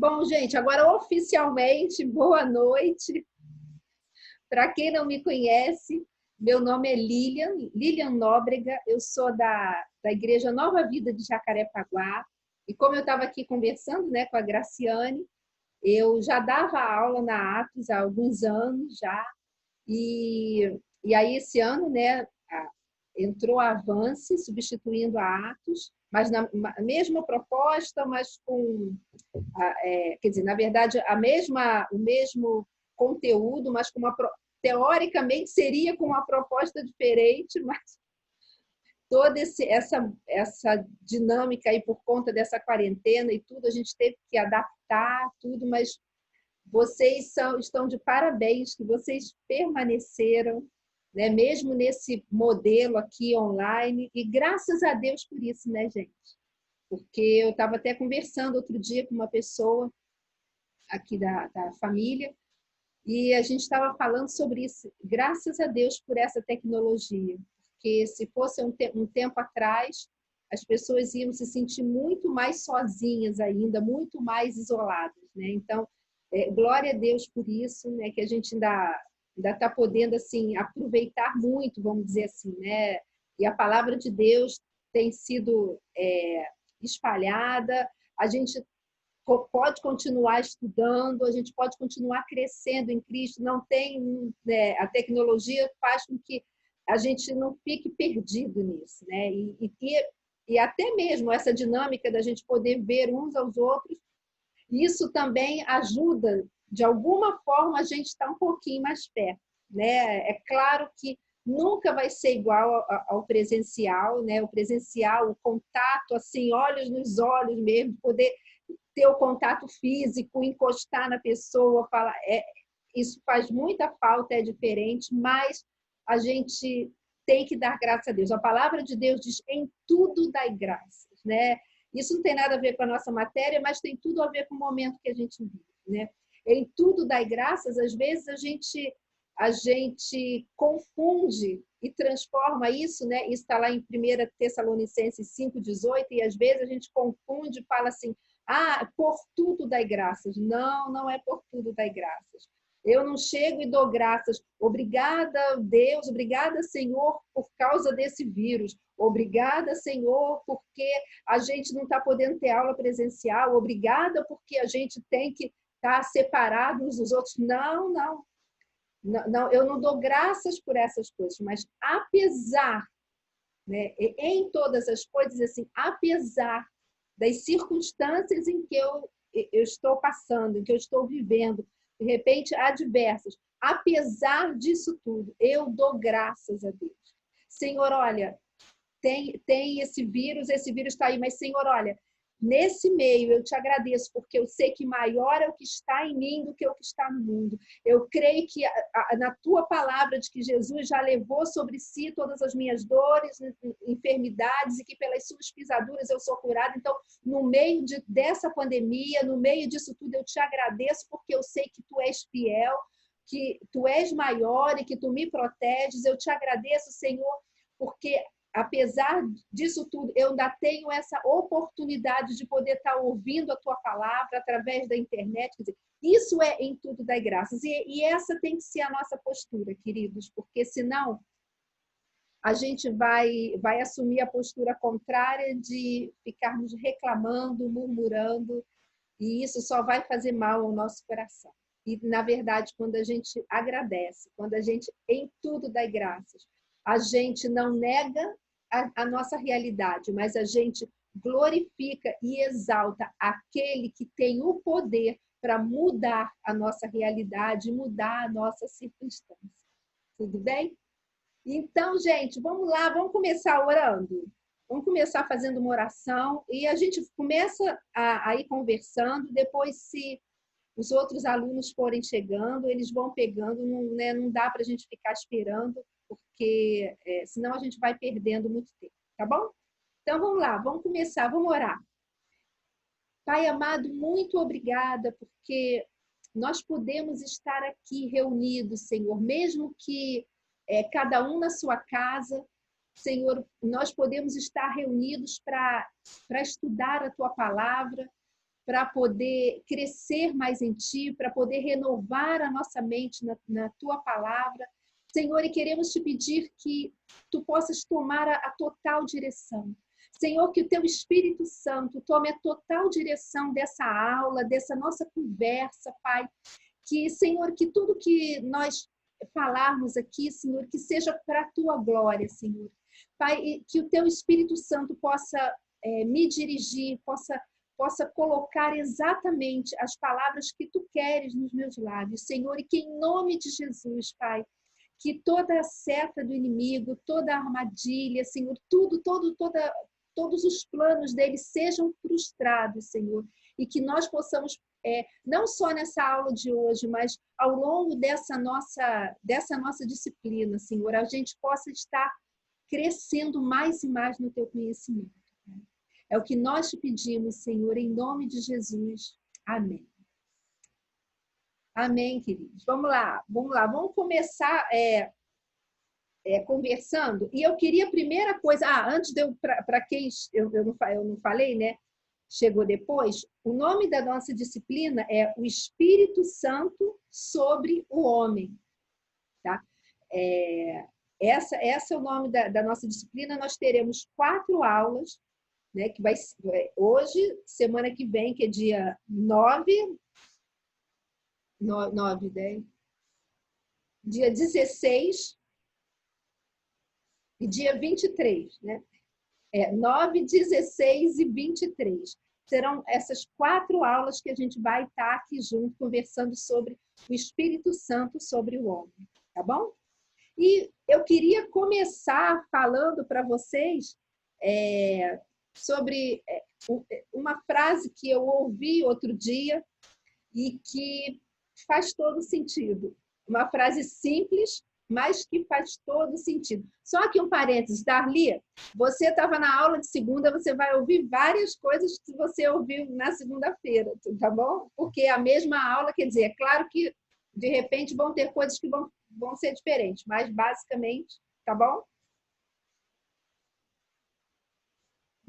Bom, gente, agora oficialmente, boa noite. Para quem não me conhece, meu nome é Lilian Nóbrega, eu sou da Igreja Nova Vida de Jacarepaguá. E como eu estava aqui conversando, né, com a Graciane, eu já dava aula na Atos há alguns anos já. E aí, esse ano, né, entrou a Avance, substituindo a Atos, mas na mesma proposta, mas com quer dizer, na verdade, o mesmo conteúdo, mas com teoricamente seria com uma proposta diferente, mas toda essa dinâmica aí por conta dessa quarentena e tudo, a gente teve que adaptar tudo, mas vocês estão de parabéns, que vocês permaneceram, né, mesmo nesse modelo aqui online, e graças a Deus por isso, né, gente? Porque eu estava até conversando outro dia com uma pessoa aqui da família, e a gente estava falando sobre isso. Graças a Deus por essa tecnologia, porque se fosse um tempo atrás, as pessoas iam se sentir muito mais sozinhas ainda, muito mais isoladas, né? Então, glória a Deus por isso, né? Que a gente ainda está podendo assim aproveitar muito, vamos dizer assim, né? E a palavra de Deus tem sido espalhada, a gente pode continuar estudando, a gente pode continuar crescendo em Cristo, não tem, né, a tecnologia faz com que a gente não fique perdido nisso, né? E até mesmo essa dinâmica da gente poder ver uns aos outros, isso também ajuda, de alguma forma, a gente estar um pouquinho mais perto, né? É claro que nunca vai ser igual ao presencial, né? O presencial, o contato, assim, olhos nos olhos mesmo, poder ter o contato físico, encostar na pessoa, falar, isso faz muita falta, é diferente, mas a gente tem que dar graças a Deus. A palavra de Deus diz: em tudo dai graças, né? Isso não tem nada a ver com a nossa matéria, mas tem tudo a ver com o momento que a gente vive, né? Em tudo dai graças, às vezes a gente confunde e transforma isso, né? Isso está lá em 1 Tessalonicenses 5,18, e às vezes a gente confunde e fala assim: por tudo dai graças. Não, não é por tudo dai graças. Eu não chego e dou graças. Obrigada, Deus, obrigada, Senhor, por causa desse vírus. Obrigada, Senhor, porque a gente não está podendo ter aula presencial. Obrigada, porque a gente tem que estar separado uns dos outros. Não, não. Não, eu não dou graças por essas coisas, mas apesar, né, em todas as coisas, assim, apesar das circunstâncias em que eu estou passando, em que eu estou vivendo, de repente adversas, apesar disso tudo, eu dou graças a Deus. Senhor, olha, tem esse vírus está aí, mas Senhor, olha, nesse meio eu te agradeço, porque eu sei que maior é o que está em mim do que o que está no mundo. Eu creio que na tua palavra de que Jesus já levou sobre si todas as minhas dores, enfermidades, e que pelas suas pisaduras eu sou curada. Então, no meio dessa pandemia, no meio disso tudo, eu te agradeço, porque eu sei que tu és fiel, que tu és maior e que tu me proteges. Eu te agradeço, Senhor, porque apesar disso tudo, eu ainda tenho essa oportunidade de poder estar ouvindo a tua palavra através da internet. Quer dizer, isso é em tudo dar graças. E essa tem que ser a nossa postura, queridos, porque senão a gente vai assumir a postura contrária de ficarmos reclamando, murmurando, e isso só vai fazer mal ao nosso coração. E, na verdade, quando a gente agradece, quando a gente em tudo dá graças, a gente não nega a nossa realidade, mas a gente glorifica e exalta aquele que tem o poder para mudar a nossa realidade, mudar a nossa circunstância. Tudo bem? Então, gente, vamos lá, vamos começar orando. Vamos começar fazendo uma oração e a gente começa a ir conversando. Depois, se os outros alunos forem chegando, eles vão pegando, não dá para a gente ficar esperando, porque senão a gente vai perdendo muito tempo, tá bom? Então, vamos lá, vamos começar, vamos orar. Pai amado, muito obrigada, porque nós podemos estar aqui reunidos, Senhor, mesmo que cada um na sua casa. Senhor, nós podemos estar reunidos para estudar a Tua Palavra, para poder crescer mais em Ti, para poder renovar a nossa mente na Tua palavra. Senhor, e queremos te pedir que Tu possas tomar a total direção. Senhor, que o Teu Espírito Santo tome a total direção dessa aula, dessa nossa conversa, Pai. Que, Senhor, que tudo que nós falarmos aqui, Senhor, que seja para a Tua glória, Senhor. Pai, que o Teu Espírito Santo possa me dirigir, possa colocar exatamente as palavras que Tu queres nos meus lábios, Senhor, e que em nome de Jesus, Pai, que toda a seta do inimigo, toda a armadilha, Senhor, todos os planos dele sejam frustrados, Senhor, e que nós possamos, não só nessa aula de hoje, mas ao longo dessa nossa disciplina, Senhor, a gente possa estar crescendo mais e mais no Teu conhecimento. É o que nós te pedimos, Senhor, em nome de Jesus. Amém. Amém, queridos. Vamos lá. Vamos começar conversando. E eu queria, a primeira coisa... antes de eu... Para quem eu não falei, né? Chegou depois. O nome da nossa disciplina é o Espírito Santo sobre o homem. Tá? Esse é o nome da nossa disciplina. Nós teremos 4 aulas, né? Que vai hoje, semana que vem, que é dia 9, 10, dia 16 e dia 23, né? 9, 16 e 23. Serão essas 4 aulas que a gente vai estar aqui junto, conversando sobre o Espírito Santo sobre o homem, tá bom? E eu queria começar falando para vocês sobre uma frase que eu ouvi outro dia e que faz todo sentido. Uma frase simples, mas que faz todo sentido. Só que um parênteses, Darli, você estava na aula de segunda, você vai ouvir várias coisas que você ouviu na segunda-feira, tá bom? Porque a mesma aula, quer dizer, é claro que de repente vão ter coisas que vão ser diferentes, mas basicamente, tá bom?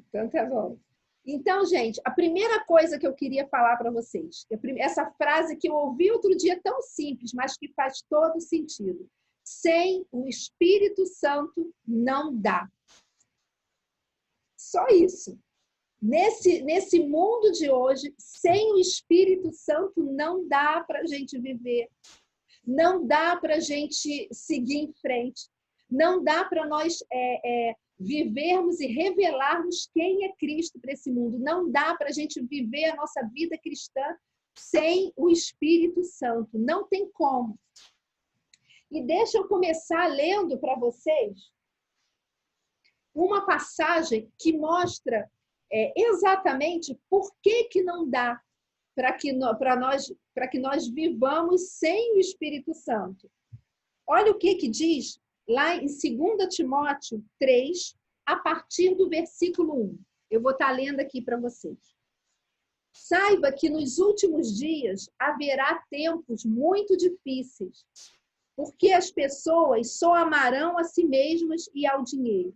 Então, tá bom. Então, gente, a primeira coisa que eu queria falar para vocês, essa frase que eu ouvi outro dia tão simples, mas que faz todo sentido. Sem o Espírito Santo não dá. Só isso. Nesse mundo de hoje, sem o Espírito Santo não dá para a gente viver. Não dá para a gente seguir em frente. Não dá para nós vivermos e revelarmos quem é Cristo para esse mundo. Não dá para a gente viver a nossa vida cristã sem o Espírito Santo. Não tem como. E deixa eu começar lendo para vocês uma passagem que mostra exatamente por que não dá para que nós vivamos sem o Espírito Santo. Olha o que diz lá em 2 Timóteo 3, a partir do versículo 1. Eu vou estar lendo aqui para vocês. Saiba que nos últimos dias haverá tempos muito difíceis, porque as pessoas só amarão a si mesmas e ao dinheiro.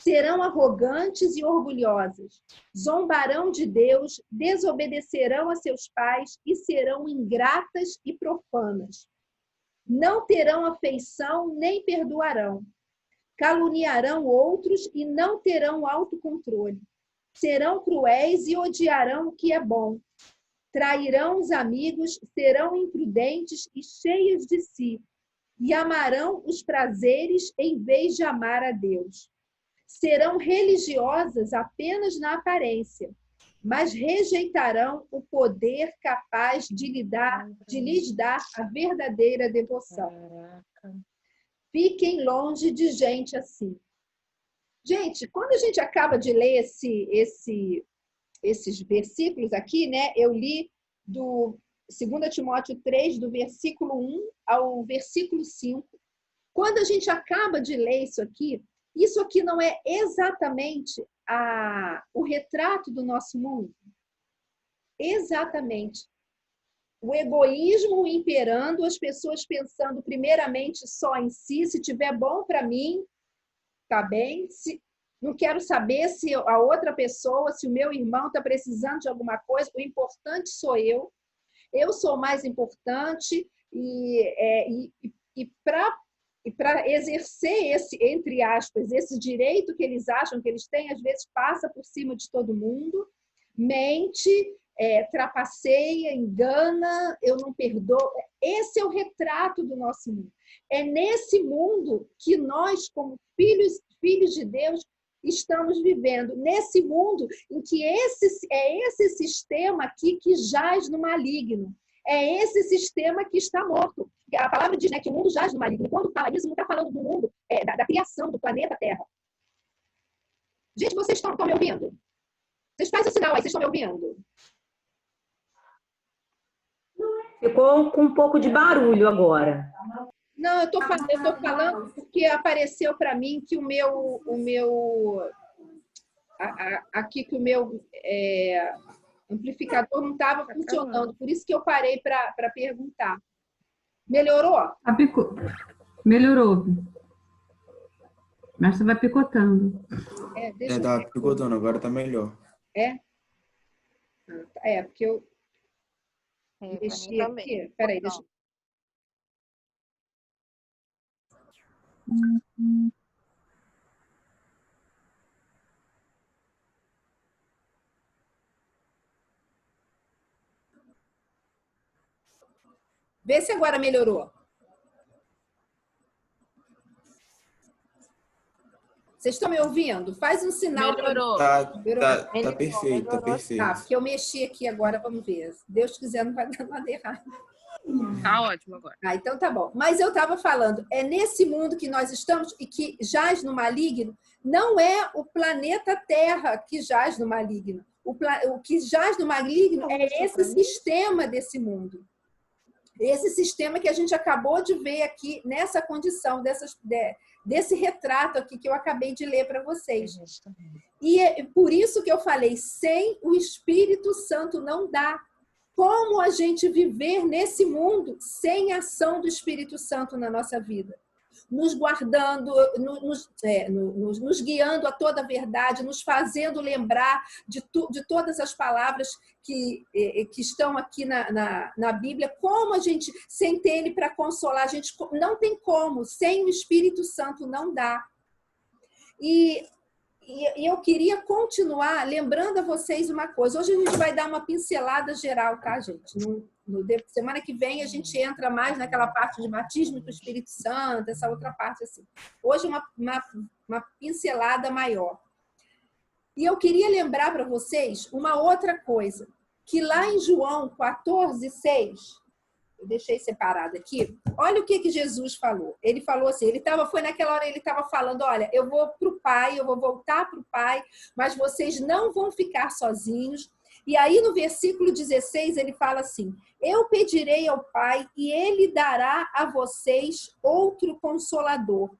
Serão arrogantes e orgulhosas, zombarão de Deus, desobedecerão a seus pais e serão ingratas e profanas. Não terão afeição nem perdoarão. Caluniarão outros e não terão autocontrole. Serão cruéis e odiarão o que é bom. Trairão os amigos, serão imprudentes e cheios de si, e amarão os prazeres em vez de amar a Deus. Serão religiosas apenas na aparência, mas rejeitarão o poder capaz de lhes dar a verdadeira devoção. Fiquem longe de gente assim. Gente, quando a gente acaba de ler esses versículos aqui, né? Eu li do 2 Timóteo 3, do versículo 1 ao versículo 5. Quando a gente acaba de ler isso aqui não é exatamente o retrato do nosso mundo? Exatamente. O egoísmo imperando, as pessoas pensando primeiramente só em si, se tiver bom para mim, tá bem. Não quero saber se a outra pessoa, se o meu irmão está precisando de alguma coisa. O importante sou eu. Eu sou mais importante e para exercer esse, entre aspas, esse direito que eles acham que eles têm, às vezes passa por cima de todo mundo, mente, trapaceia, engana, eu não perdoo. Esse é o retrato do nosso mundo. É nesse mundo que nós, como filhos de Deus, estamos vivendo. Nesse mundo em que esse sistema aqui que jaz no maligno. É esse sistema que está morto. A palavra diz, né, que o mundo jaz no maligno. Quando fala isso, não está falando do mundo, da criação do planeta Terra. Gente, vocês estão me ouvindo? Vocês fazem o sinal aí, vocês estão me ouvindo? Ficou com um pouco de barulho agora. Não, eu estou falando porque apareceu para mim que aqui que o meu amplificador não estava funcionando, por isso que eu parei para perguntar. Melhorou? Melhorou. Mas você vai picotando. Tá picotando, agora tá melhor. Porque eu mexi aqui. Peraí, deixa eu... Vê se agora melhorou. Vocês estão me ouvindo? Faz um sinal. Melhorou. Tá perfeito, tá perfeito. Tá, porque eu mexi aqui agora, vamos ver. Se Deus quiser, não vai dar nada errado. Tá ótimo agora. Então tá bom. Mas eu estava falando, é nesse mundo que nós estamos e que jaz no maligno, não é o planeta Terra que jaz no maligno. O que jaz no maligno é esse sistema desse mundo. Esse sistema que a gente acabou de ver aqui nessa condição, desse retrato aqui que eu acabei de ler para vocês. E é por isso que eu falei, sem o Espírito Santo não dá. Como a gente viver nesse mundo sem a ação do Espírito Santo na nossa vida? Nos guardando, nos guiando a toda a verdade, nos fazendo lembrar de todas as palavras que estão aqui na Bíblia. Como a gente, sem ter ele para consolar, a gente não tem como, sem o Espírito Santo não dá. E eu queria continuar lembrando a vocês uma coisa. Hoje a gente vai dar uma pincelada geral, tá, gente? Semana que vem a gente entra mais naquela parte de batismo com o Espírito Santo, essa outra parte assim. Hoje uma pincelada maior. E eu queria lembrar para vocês uma outra coisa, que lá em João 14:6, eu deixei separado aqui, olha o que Jesus falou. Ele falou assim, foi naquela hora ele estava falando, olha, eu vou para o Pai, eu vou voltar para o Pai, mas vocês não vão ficar sozinhos. E aí no versículo 16 ele fala assim, eu pedirei ao Pai e ele dará a vocês outro consolador,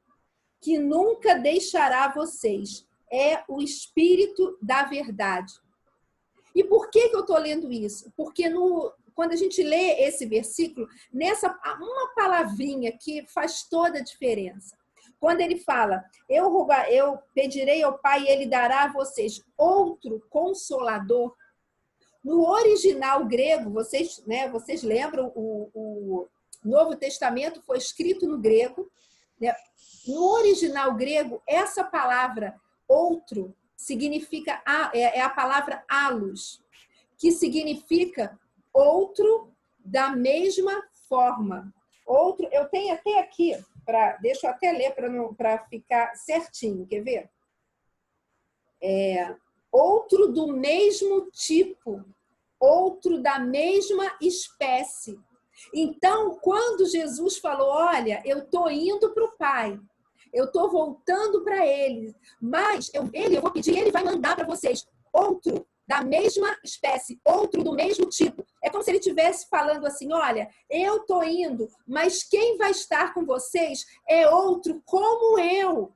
que nunca deixará vocês. É o Espírito da verdade. E por que eu estou lendo isso? Porque quando a gente lê esse versículo, uma palavrinha que faz toda a diferença. Quando ele fala, eu pedirei ao Pai e ele dará a vocês outro consolador. No original grego, vocês lembram, o Novo Testamento foi escrito no grego. Né? No original grego, essa palavra outro significa, é a palavra allos, que significa outro da mesma forma. Outro, eu tenho até aqui, deixa eu até ler para ficar certinho, quer ver? Outro do mesmo tipo, outro da mesma espécie. Então, quando Jesus falou, olha, eu estou indo para o Pai, eu estou voltando para ele, mas eu vou pedir, ele vai mandar para vocês outro da mesma espécie, outro do mesmo tipo. É como se ele estivesse falando assim, olha, eu estou indo, mas quem vai estar com vocês é outro como eu.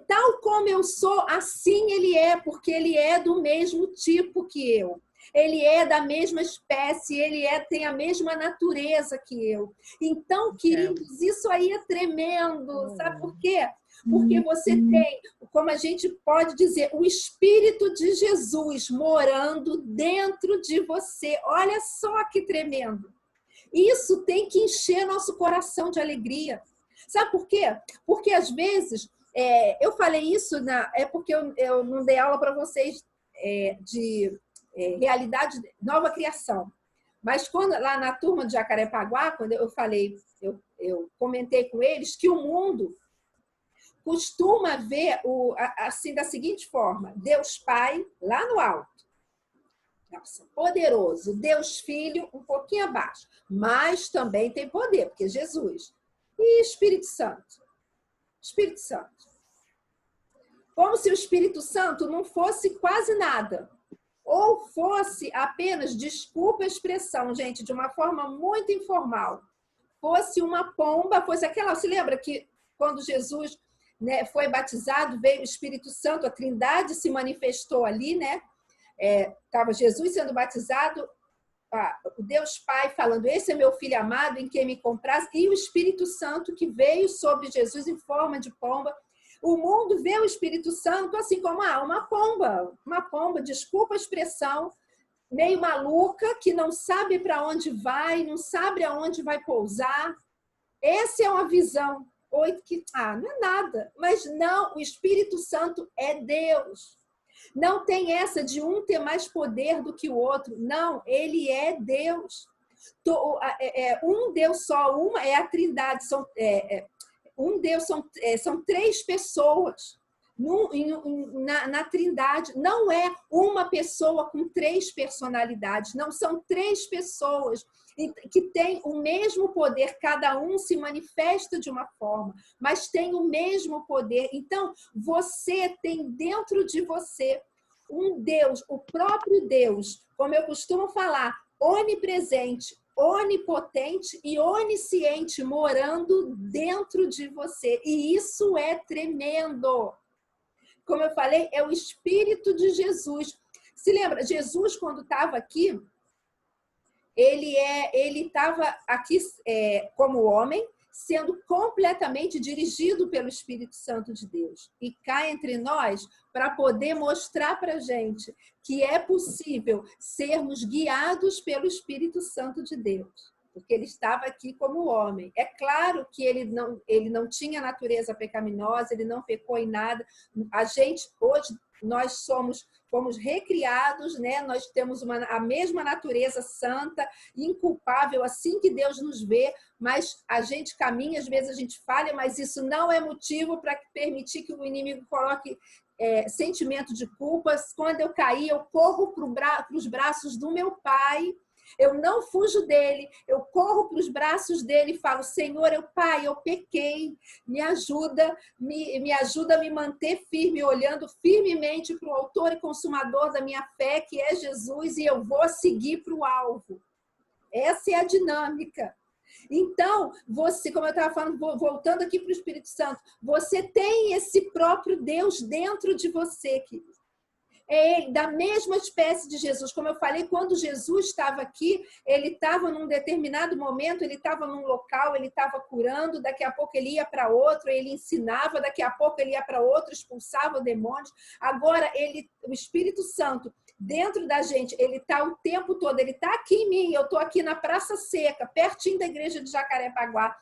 Tal como eu sou, assim ele é, porque ele é do mesmo tipo que eu. Ele é da mesma espécie, tem a mesma natureza que eu. Então, queridos, isso aí é tremendo. Sabe por quê? Porque você tem, como a gente pode dizer, o Espírito de Jesus morando dentro de você. Olha só que tremendo. Isso tem que encher nosso coração de alegria. Sabe por quê? Porque às vezes, eu falei isso, é porque eu não dei aula para vocês de realidade, nova criação. Mas quando lá na turma de Jacarepaguá, quando eu falei, eu comentei com eles que o mundo costuma ver assim da seguinte forma: Deus Pai lá no alto, poderoso, Deus Filho um pouquinho abaixo, mas também tem poder, porque Jesus. E Espírito Santo? Espírito Santo. Como se o Espírito Santo não fosse quase nada. Ou fosse apenas, desculpa a expressão, gente, de uma forma muito informal, fosse uma pomba, fosse aquela... Se lembra que quando Jesus, né, foi batizado, veio o Espírito Santo, a Trindade se manifestou ali, né? Estava Jesus sendo batizado, o Deus Pai falando, esse é meu filho amado, em quem me compraz, e o Espírito Santo que veio sobre Jesus em forma de pomba. O mundo vê o Espírito Santo assim como uma pomba, desculpa a expressão, meio maluca, que não sabe para onde vai, não sabe aonde vai pousar. Essa é uma visão. Não é nada. Mas não, o Espírito Santo é Deus. Não tem essa de um ter mais poder do que o outro. Não, ele é Deus. Um Deus só, uma é a Trindade. Um Deus são três pessoas na Trindade. Não é uma pessoa com três personalidades, não, são três pessoas que têm o mesmo poder, cada um se manifesta de uma forma, mas tem o mesmo poder. Então, você tem dentro de você um Deus, o próprio Deus, como eu costumo falar, onipresente, onipotente e onisciente morando dentro de você. E isso é tremendo. Como eu falei, é o Espírito de Jesus. Se lembra, Jesus, quando estava aqui, ele estava aqui como homem, sendo completamente dirigido pelo Espírito Santo de Deus. E cá entre nós, para poder mostrar para a gente que é possível sermos guiados pelo Espírito Santo de Deus. Porque ele estava aqui como homem. É claro que ele não tinha natureza pecaminosa, ele não pecou em nada. A gente, hoje, nós fomos recriados, né? Nós temos a mesma natureza santa, inculpável, assim que Deus nos vê, mas a gente caminha, às vezes a gente falha, mas isso não é motivo para permitir que o inimigo coloque sentimento de culpa. Quando eu caí, eu corro para os braços do meu Pai. Eu não fujo dele, eu corro para os braços dele e falo, Senhor, Pai, eu pequei, me ajuda a me manter firme, olhando firmemente para o autor e consumador da minha fé, que é Jesus, e eu vou seguir para o alvo. Essa é a dinâmica. Então, você, como eu estava falando, voltando aqui para o Espírito Santo, você tem esse próprio Deus dentro de você, querido. É ele, da mesma espécie de Jesus. Como eu falei, quando Jesus estava aqui, ele estava num determinado momento, ele estava num local, ele estava curando, daqui a pouco ele ia para outro, ele ensinava, daqui a pouco ele ia para outro, expulsava demônios. Agora, o Espírito Santo, dentro da gente, ele está o tempo todo, ele está aqui em mim, eu estou aqui na Praça Seca, pertinho da igreja de Jacarepaguá.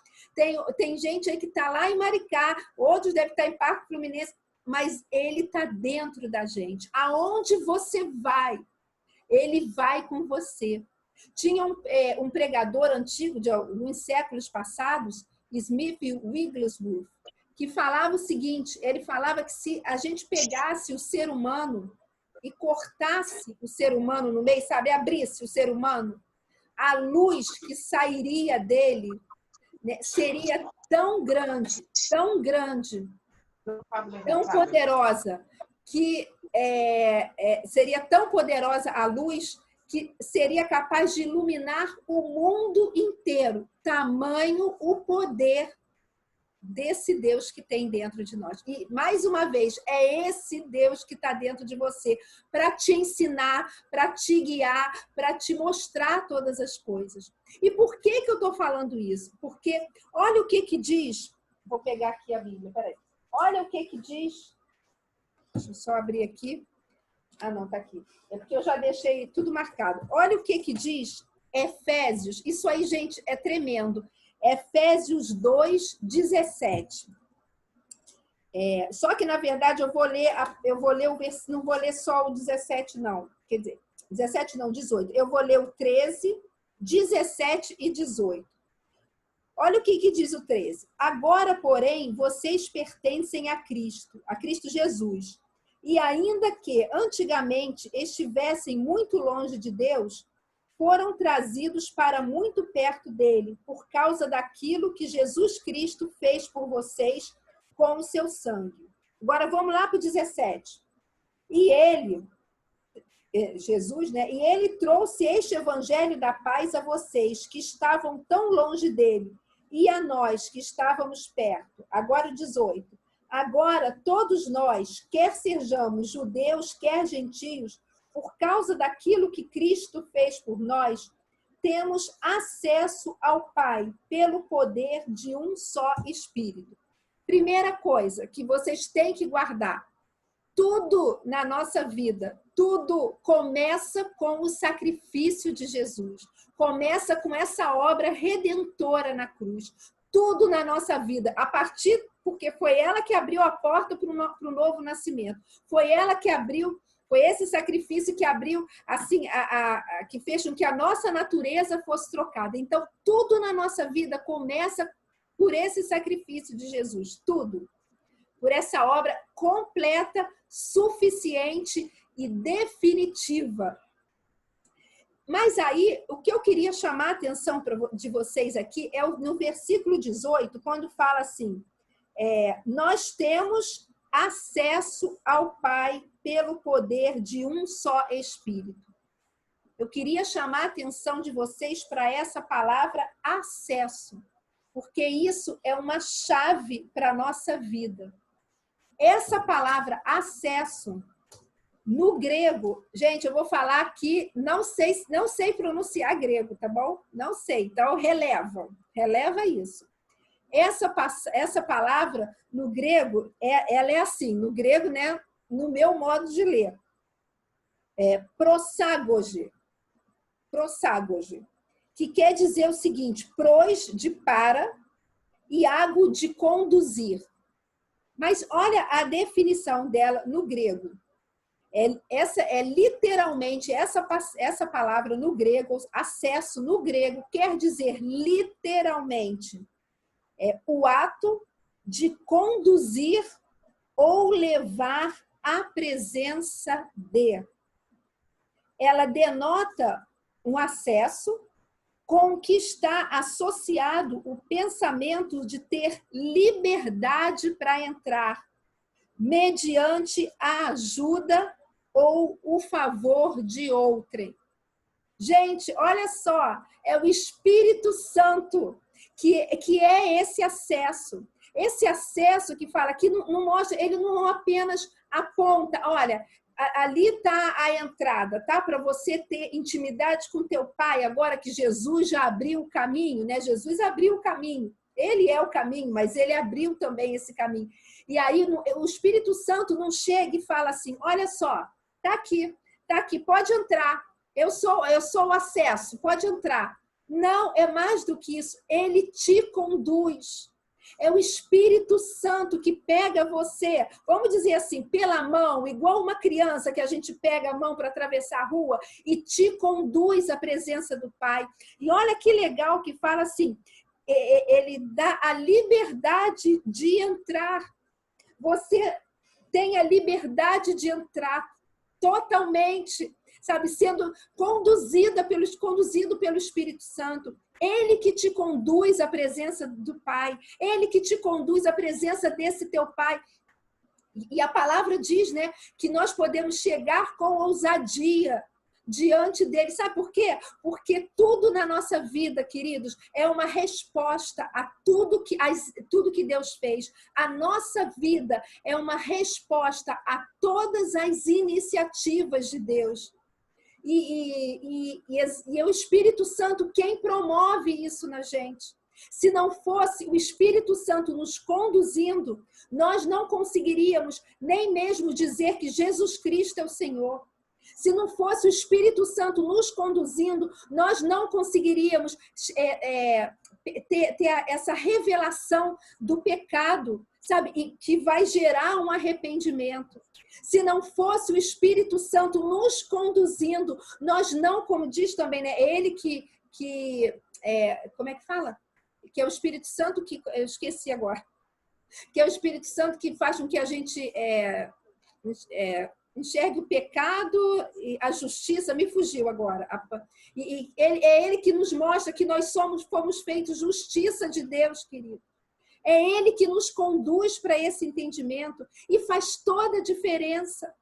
Tem gente aí que está lá em Maricá, outros devem estar em Parque Fluminense, mas ele está dentro da gente. Aonde você vai, ele vai com você. Tinha um pregador antigo, de alguns séculos passados, Smith Wigglesworth, que falava o seguinte, ele falava que se a gente pegasse o ser humano e cortasse o ser humano no meio, sabe, abrisse o ser humano, a luz que sairia dele, né, seria tão grande, tão poderosa, que seria tão poderosa a luz que seria capaz de iluminar o mundo inteiro. Tamanho o poder desse Deus que tem dentro de nós. E, mais uma vez, é esse Deus que está dentro de você para te ensinar, para te guiar, para te mostrar todas as coisas. E por que eu estou falando isso? Porque olha o que diz... Vou pegar aqui a Bíblia, peraí. Olha o que diz. Deixa eu só abrir aqui. Ah, não, tá aqui. É porque eu já deixei tudo marcado. Olha o que diz Efésios. Isso aí, gente, é tremendo. Efésios 2, 17. Só que, na verdade, eu vou ler o versículo, não vou ler só o 17, não. Quer dizer, 17 não, 18. Eu vou ler o 13, 17 e 18. Olha o que diz o 13. Agora, porém, vocês pertencem a Cristo Jesus. E ainda que antigamente estivessem muito longe de Deus, foram trazidos para muito perto dele, por causa daquilo que Jesus Cristo fez por vocês com o seu sangue. Agora vamos lá para o 17. E ele, Jesus, né? E ele trouxe este evangelho da paz a vocês que estavam tão longe dele e a nós que estávamos perto. Agora o 18. Agora todos nós, quer sejamos judeus, quer gentios, por causa daquilo que Cristo fez por nós, temos acesso ao Pai pelo poder de um só Espírito. Primeira coisa que vocês têm que guardar: tudo na nossa vida, tudo começa com o sacrifício de Jesus. Começa com essa obra redentora na cruz. Tudo na nossa vida, porque foi ela que abriu a porta para o novo nascimento. Foi ela que abriu, foi esse sacrifício que abriu, assim, que fez com que a nossa natureza fosse trocada. Então, tudo na nossa vida começa por esse sacrifício de Jesus, tudo. Por essa obra completa, suficiente e definitiva. Mas aí, o que eu queria chamar a atenção de vocês aqui é no versículo 18, quando fala assim, nós temos acesso ao Pai pelo poder de um só Espírito. Eu queria chamar a atenção de vocês para essa palavra acesso, porque isso é uma chave para a nossa vida. Essa palavra acesso, no grego, gente, eu vou falar aqui, não sei pronunciar grego, tá bom? Não sei, então releva isso. Essa palavra, no grego, ela é assim, no grego, né, no meu modo de ler, prosagoge, que quer dizer o seguinte: pros, de para, e ago, de conduzir. Mas olha a definição dela no grego. Literalmente, essa palavra no grego, acesso no grego, quer dizer literalmente o ato de conduzir ou levar à presença de. Ela denota um acesso com que está associado o pensamento de ter liberdade para entrar, mediante a ajuda ou o favor de outrem. Gente, olha só, é o Espírito Santo que é esse acesso. Esse acesso que fala aqui não mostra, ele não apenas aponta, olha, ali está a entrada, tá? Para você ter intimidade com teu Pai, agora que Jesus já abriu o caminho, né? Jesus abriu o caminho. Ele é o caminho, mas ele abriu também esse caminho. E aí o Espírito Santo não chega e fala assim: olha só, tá aqui, pode entrar. Eu sou o acesso, pode entrar. Não, é mais do que isso. Ele te conduz. É o Espírito Santo que pega você, vamos dizer assim, pela mão, igual uma criança que a gente pega a mão para atravessar a rua e te conduz à presença do Pai. E olha que legal que fala assim, ele dá a liberdade de entrar. Você tem a liberdade de entrar totalmente, sabe, sendo conduzido pelo Espírito Santo. Ele que te conduz à presença do Pai. Ele que te conduz à presença desse teu Pai. E a palavra diz, né, que nós podemos chegar com ousadia diante dele. Sabe por quê? Porque tudo na nossa vida, queridos, é uma resposta a tudo que Deus fez. A nossa vida é uma resposta a todas as iniciativas de Deus. E é o Espírito Santo quem promove isso na gente. Se não fosse o Espírito Santo nos conduzindo, nós não conseguiríamos nem mesmo dizer que Jesus Cristo é o Senhor. Se não fosse o Espírito Santo nos conduzindo, nós não conseguiríamos ter essa revelação do pecado, sabe? E que vai gerar um arrependimento. Se não fosse o Espírito Santo nos conduzindo, nós não, como diz também, né? Ele como é que fala? Que é o Espírito Santo que... Eu esqueci agora. Que é o Espírito Santo que faz com que a gente enxergue o pecado e a justiça. Me fugiu agora. E ele que nos mostra que nós fomos feitos justiça de Deus, querido. É Ele que nos conduz para esse entendimento e faz toda a diferença.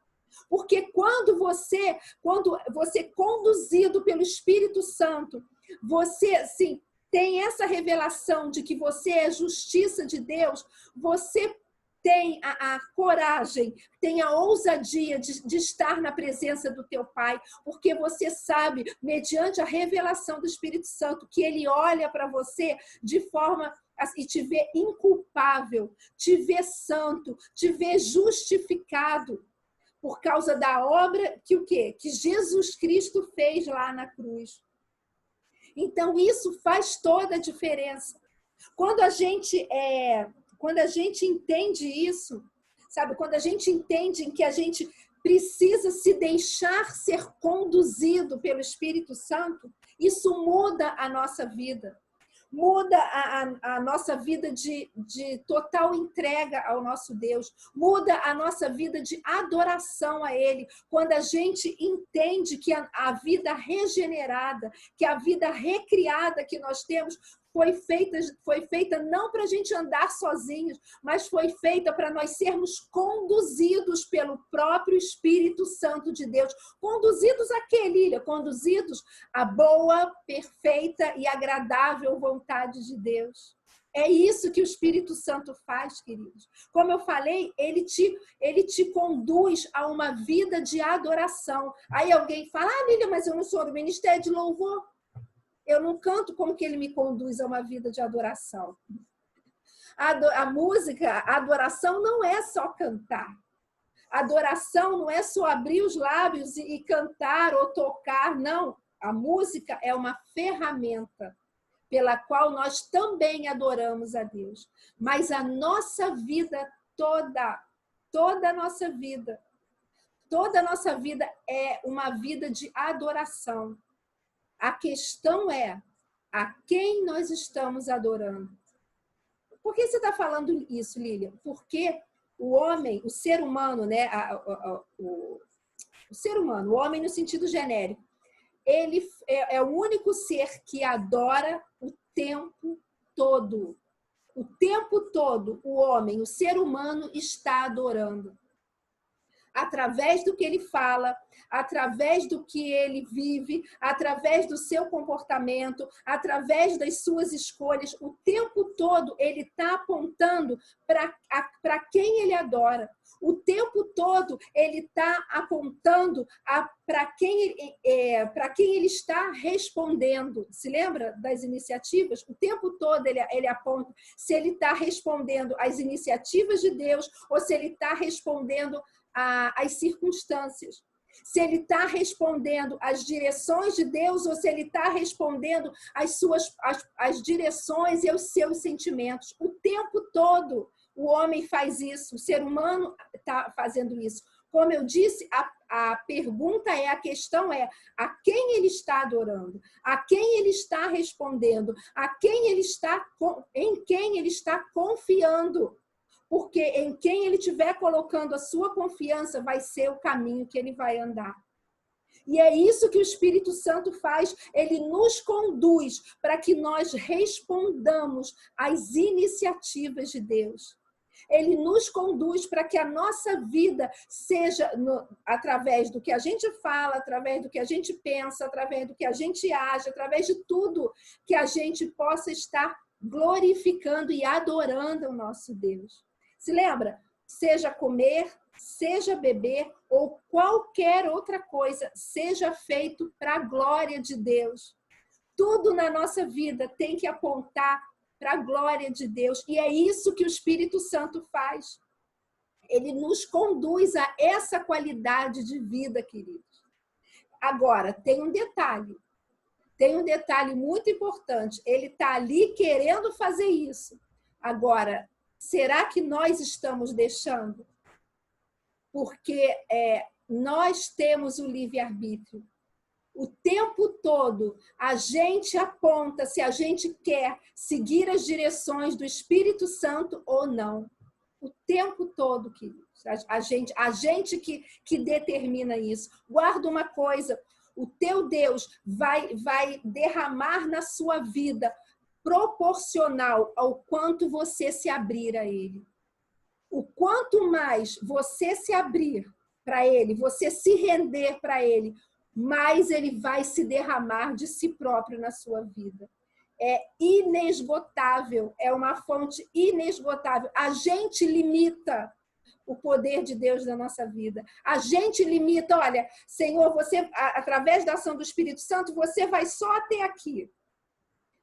Porque quando você conduzido pelo Espírito Santo, você, assim, tem essa revelação de que você é justiça de Deus, você tem a coragem, tem a ousadia de estar na presença do teu Pai, porque você sabe, mediante a revelação do Espírito Santo, que Ele olha para você de forma e te vê inculpável, te vê santo, te vê justificado por causa da obra que o quê? Que Jesus Cristo fez lá na cruz. Então, isso faz toda a diferença. Quando a gente entende isso, sabe? Quando a gente entende que a gente precisa se deixar ser conduzido pelo Espírito Santo, isso muda a nossa vida. Muda a nossa vida de total entrega ao nosso Deus. Muda a nossa vida de adoração a Ele. Quando a gente entende que a vida regenerada, que a vida recriada que nós temos, foi feita não para a gente andar sozinhos, mas foi feita para nós sermos conduzidos pelo próprio Espírito Santo de Deus. Conduzidos a quê, Lília? Conduzidos à boa, perfeita e agradável vontade de Deus. É isso que o Espírito Santo faz, queridos. Como eu falei, ele te conduz a uma vida de adoração. Aí alguém fala, Lília, mas eu não sou do ministério de louvor. Eu não canto, como que ele me conduz a uma vida de adoração? A música, a adoração não é só cantar. A adoração não é só abrir os lábios e cantar ou tocar, não. A música é uma ferramenta pela qual nós também adoramos a Deus. Mas a nossa vida toda a nossa vida é uma vida de adoração. A questão é a quem nós estamos adorando. Por que você está falando isso, Lília? Porque o homem, o ser humano, né? O ser humano, o homem no sentido genérico, ele é o único ser que adora o tempo todo. O tempo todo, o homem, o ser humano está adorando. Através do que ele fala, através do que ele vive, através do seu comportamento, através das suas escolhas, o tempo todo ele está apontando para quem ele adora. O tempo todo ele está apontando para quem ele está respondendo. Se lembra das iniciativas? O tempo todo ele aponta se ele está respondendo às iniciativas de Deus ou se ele está respondendo às circunstâncias. Se ele está respondendo às direções de Deus ou se ele está respondendo às direções e aos seus sentimentos. O tempo todo o homem faz isso, o ser humano está fazendo isso. Como eu disse, a pergunta a questão é a quem ele está adorando, a quem ele está respondendo, em quem ele está confiando. Porque em quem ele estiver colocando a sua confiança vai ser o caminho que ele vai andar. E é isso que o Espírito Santo faz, ele nos conduz para que nós respondamos às iniciativas de Deus. Ele nos conduz para que a nossa vida seja através do que a gente fala, através do que a gente pensa, através do que a gente age, através de tudo que a gente possa estar glorificando e adorando o nosso Deus. Se lembra? Seja comer, seja beber ou qualquer outra coisa, seja feito para a glória de Deus. Tudo na nossa vida tem que apontar para a glória de Deus. E é isso que o Espírito Santo faz. Ele nos conduz a essa qualidade de vida, queridos. Agora, tem um detalhe muito importante. Ele está ali querendo fazer isso. Agora, será que nós estamos deixando? Porque nós temos o livre-arbítrio. O tempo todo, a gente aponta se a gente quer seguir as direções do Espírito Santo ou não. O tempo todo, queridos. A gente que determina isso. Guarda uma coisa, o teu Deus vai derramar na sua vida proporcional ao quanto você se abrir a Ele. O quanto mais você se abrir para Ele, você se render para Ele, mais Ele vai se derramar de si próprio na sua vida. É inesgotável, é uma fonte inesgotável. A gente limita o poder de Deus na nossa vida. A gente limita, olha, Senhor, você, através da ação do Espírito Santo, você vai só até aqui.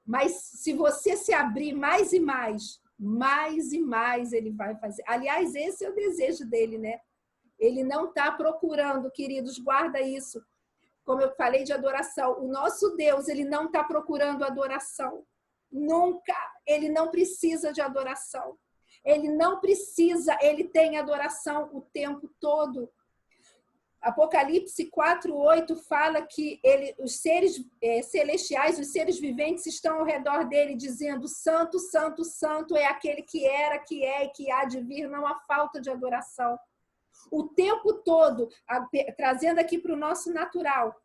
Mas se você se abrir mais e mais Ele vai fazer. Aliás, esse é o desejo dele, né? Ele não está procurando, queridos, guarda isso. Como eu falei de adoração, o nosso Deus, ele não está procurando adoração. Nunca. Ele não precisa de adoração. Ele não precisa, ele tem adoração o tempo todo. Apocalipse 4:8 fala que os seres celestiais, os seres viventes estão ao redor dele, dizendo: Santo, Santo, Santo é aquele que era, que é e que há de vir. Não há falta de adoração. O tempo todo, trazendo aqui para o nosso natural,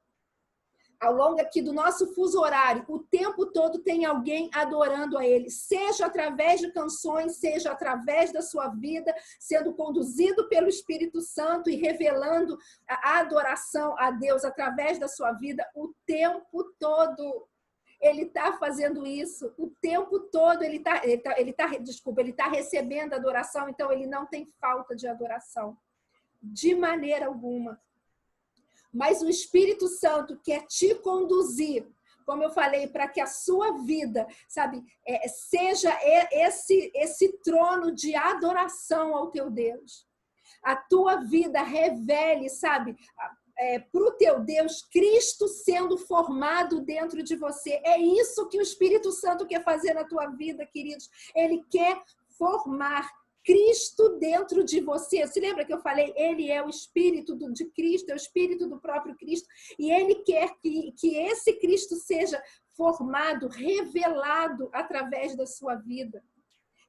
ao longo aqui do nosso fuso horário, o tempo todo tem alguém adorando a Ele, seja através de canções, seja através da sua vida, sendo conduzido pelo Espírito Santo e revelando a adoração a Deus através da sua vida, o tempo todo. Ele está fazendo isso, o tempo todo ele está recebendo adoração, então ele não tem falta de adoração, de maneira alguma. Mas o Espírito Santo quer te conduzir, como eu falei, para que a sua vida, sabe, seja esse trono de adoração ao teu Deus. A tua vida revele, sabe, para o teu Deus, Cristo sendo formado dentro de você. É isso que o Espírito Santo quer fazer na tua vida, queridos. Ele quer formar Cristo dentro de você. Se lembra que eu falei? Ele é o Espírito de Cristo, é o Espírito do próprio Cristo. E Ele quer que esse Cristo seja formado, revelado através da sua vida.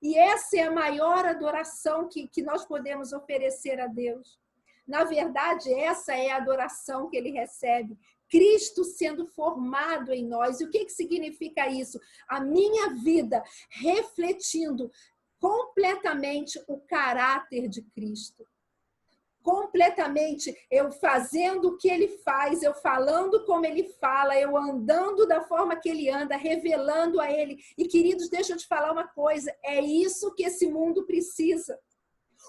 E essa é a maior adoração que nós podemos oferecer a Deus. Na verdade, essa é a adoração que Ele recebe. Cristo sendo formado em nós. E o que significa isso? A minha vida refletindo completamente o caráter de Cristo. Completamente, eu fazendo o que Ele faz, eu falando como Ele fala, eu andando da forma que Ele anda, revelando a Ele. E, queridos, deixa eu te falar uma coisa, é isso que esse mundo precisa.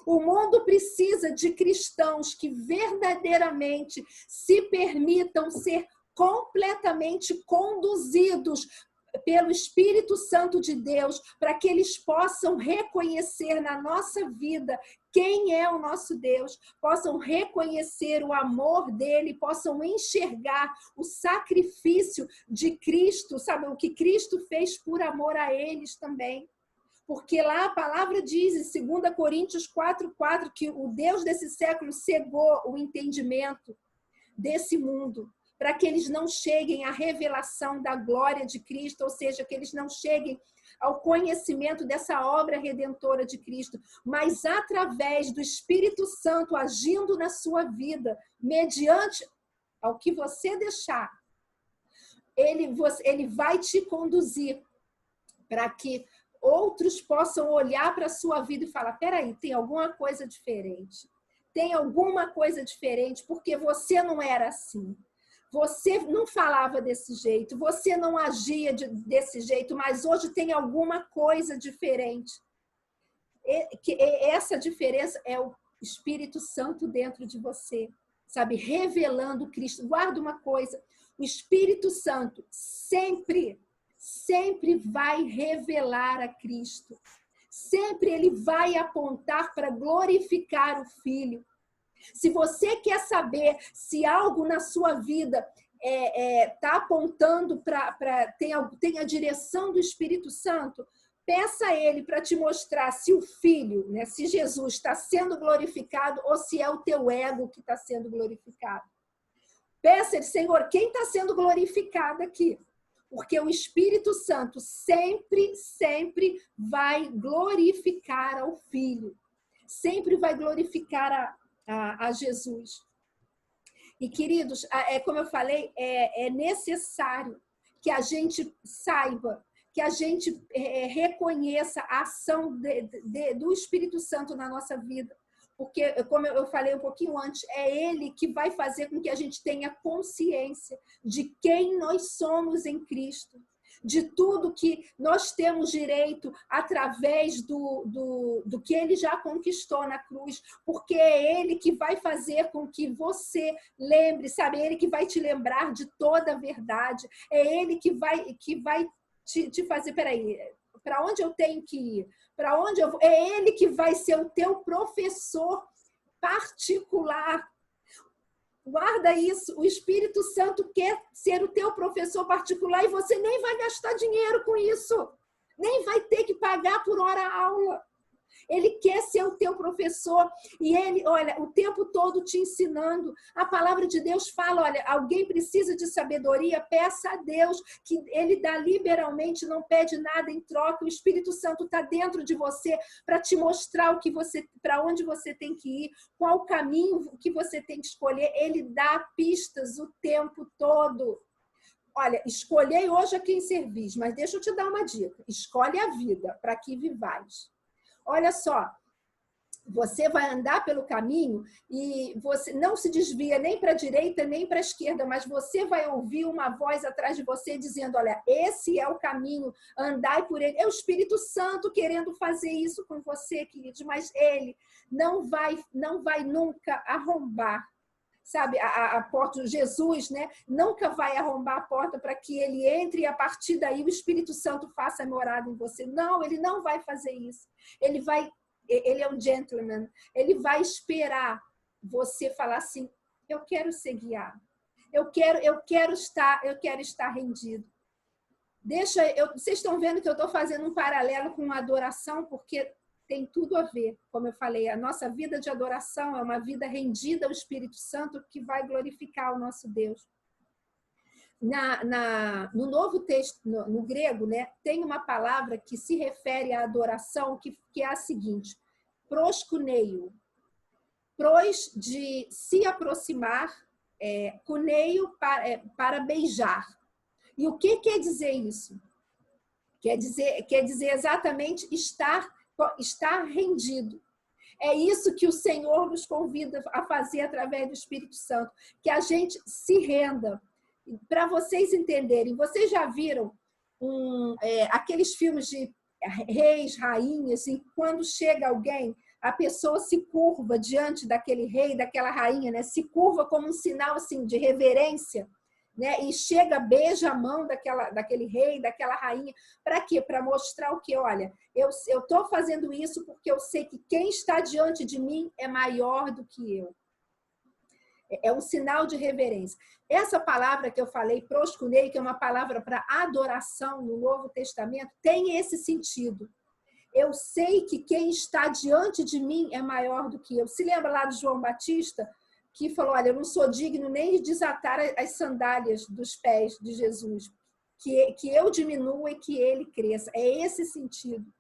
O mundo precisa de cristãos que verdadeiramente se permitam ser completamente conduzidos pelo Espírito Santo de Deus, para que eles possam reconhecer na nossa vida quem é o nosso Deus, possam reconhecer o amor dele, possam enxergar o sacrifício de Cristo, sabe, o que Cristo fez por amor a eles também. Porque lá a palavra diz, em 2 Coríntios 4:4, que o Deus desse século cegou o entendimento desse mundo, para que eles não cheguem à revelação da glória de Cristo, ou seja, que eles não cheguem ao conhecimento dessa obra redentora de Cristo, mas através do Espírito Santo agindo na sua vida, mediante ao que você deixar, ele vai te conduzir para que outros possam olhar para a sua vida e falar: peraí, tem alguma coisa diferente. Tem alguma coisa diferente, porque você não era assim. Você não falava desse jeito, você não agia desse jeito, mas hoje tem alguma coisa diferente. Essa diferença é o Espírito Santo dentro de você, sabe? Revelando Cristo. Guarda uma coisa, o Espírito Santo sempre sempre vai revelar a Cristo. Sempre ele vai apontar para glorificar o Filho. Se você quer saber se algo na sua vida está apontando tem a direção do Espírito Santo, peça a ele para te mostrar se o Filho, né, se Jesus está sendo glorificado ou se é o teu ego que está sendo glorificado. Peça ele, Senhor, quem está sendo glorificado aqui? Porque o Espírito Santo sempre, sempre vai glorificar ao Filho. Sempre vai glorificar a Jesus. E, queridos, como eu falei, é necessário que a gente saiba, que a gente reconheça a ação do Espírito Santo na nossa vida. Porque, como eu falei um pouquinho antes, é ele que vai fazer com que a gente tenha consciência de quem nós somos em Cristo, de tudo que nós temos direito através do que ele já conquistou na cruz, porque é ele que vai fazer com que você lembre, sabe? É ele que vai te lembrar de toda a verdade, é ele que vai te fazer, peraí, para onde eu tenho que ir? Para onde eu vou? É ele que vai ser o teu professor particular. Guarda isso, o Espírito Santo quer ser o teu professor particular e você nem vai gastar dinheiro com isso. Nem vai ter que pagar por hora aula. Ele quer ser o teu professor e ele, olha, o tempo todo te ensinando. A palavra de Deus fala, olha, alguém precisa de sabedoria, peça a Deus, que ele dá liberalmente, não pede nada em troca. O Espírito Santo está dentro de você para te mostrar para onde você tem que ir, qual caminho que você tem que escolher. Ele dá pistas o tempo todo. Olha, escolhei hoje a quem servis, mas deixa eu te dar uma dica. Escolhe a vida, para que vivais. Olha só, você vai andar pelo caminho e você não se desvia nem para a direita nem para a esquerda, mas você vai ouvir uma voz atrás de você dizendo, olha, esse é o caminho, andai por ele. É o Espírito Santo querendo fazer isso com você, queridos, mas ele não vai nunca arrombar. Sabe, a porta, Jesus, né, nunca vai arrombar a porta para que ele entre e a partir daí o Espírito Santo faça morada em você. Não, ele não vai fazer isso. Ele é um gentleman. Ele vai esperar você falar assim, eu quero ser guiado. Eu quero estar rendido. Vocês estão vendo que eu estou fazendo um paralelo com a adoração, porque tem tudo a ver, como eu falei, a nossa vida de adoração é uma vida rendida ao Espírito Santo que vai glorificar o nosso Deus. No novo texto, no grego, né, tem uma palavra que se refere à adoração, que é a seguinte, proskuneio. Pros, de se aproximar, kuneio, para beijar. E o que quer dizer isso? Quer dizer exatamente estar rendido. É isso que o Senhor nos convida a fazer através do Espírito Santo, que a gente se renda. Para vocês entenderem, vocês já viram aqueles filmes de reis, rainhas, e quando chega alguém, a pessoa se curva diante daquele rei, daquela rainha, né? Se curva como um sinal assim, de reverência, né? E chega, beija a mão daquele rei, daquela rainha. Para quê? Para mostrar o quê? Olha, eu estou fazendo isso porque eu sei que quem está diante de mim é maior do que eu. É um sinal de reverência. Essa palavra que eu falei, proskunei, que é uma palavra para adoração no Novo Testamento, tem esse sentido. Eu sei que quem está diante de mim é maior do que eu. Se lembra lá de João Batista, que falou, olha, eu não sou digno nem de desatar as sandálias dos pés de Jesus, que eu diminua e que ele cresça. É esse sentido.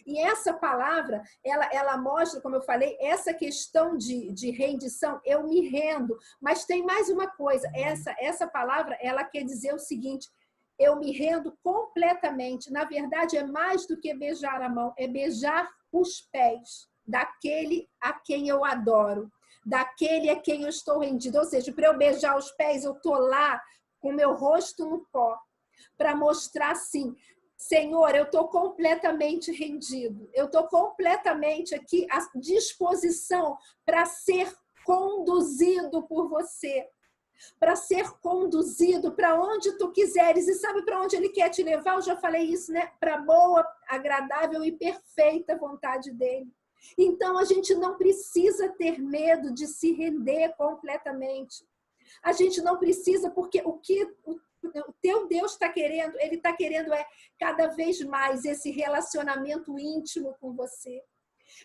E essa palavra, ela mostra, como eu falei, essa questão de rendição, eu me rendo. Mas tem mais uma coisa, essa palavra, ela quer dizer o seguinte, eu me rendo completamente. Na verdade, é mais do que beijar a mão, é beijar os pés daquele a quem eu adoro, daquele a quem eu estou rendido. Ou seja, para eu beijar os pés, eu estou lá com meu rosto no pó, para mostrar assim, Senhor, eu estou completamente rendido, eu estou completamente aqui à disposição para ser conduzido por você. para ser conduzido para onde tu quiseres. E sabe para onde ele quer te levar? Eu já falei isso, né? Para boa, agradável e perfeita vontade dele. Então, a gente não precisa ter medo de se render completamente. A gente não precisa, porque o que o teu Deus está querendo, ele está querendo cada vez mais esse relacionamento íntimo com você.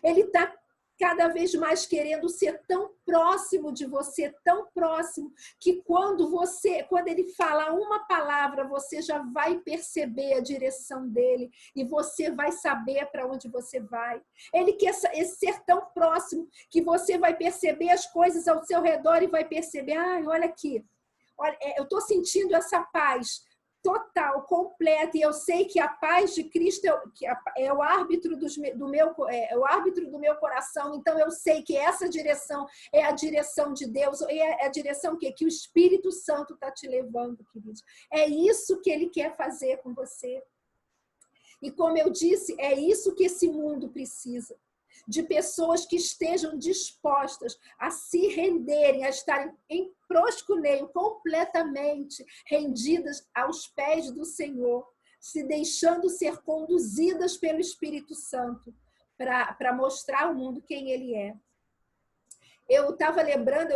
Ele está cada vez mais querendo ser tão próximo de você, tão próximo, que quando ele fala uma palavra, você já vai perceber a direção dele e você vai saber para onde você vai. Ele quer ser tão próximo que você vai perceber as coisas ao seu redor e vai perceber, olha aqui, olha, eu estou sentindo essa paz total, completa, e eu sei que a paz de Cristo é o árbitro do meu coração, então eu sei que essa direção é a direção de Deus, é a direção que o Espírito Santo está te levando, queridos. É isso que ele quer fazer com você. E como eu disse, é isso que esse mundo precisa. De pessoas que estejam dispostas a se renderem, a estarem em proscuneio, completamente rendidas aos pés do Senhor, se deixando ser conduzidas pelo Espírito Santo para mostrar ao mundo quem Ele é. Eu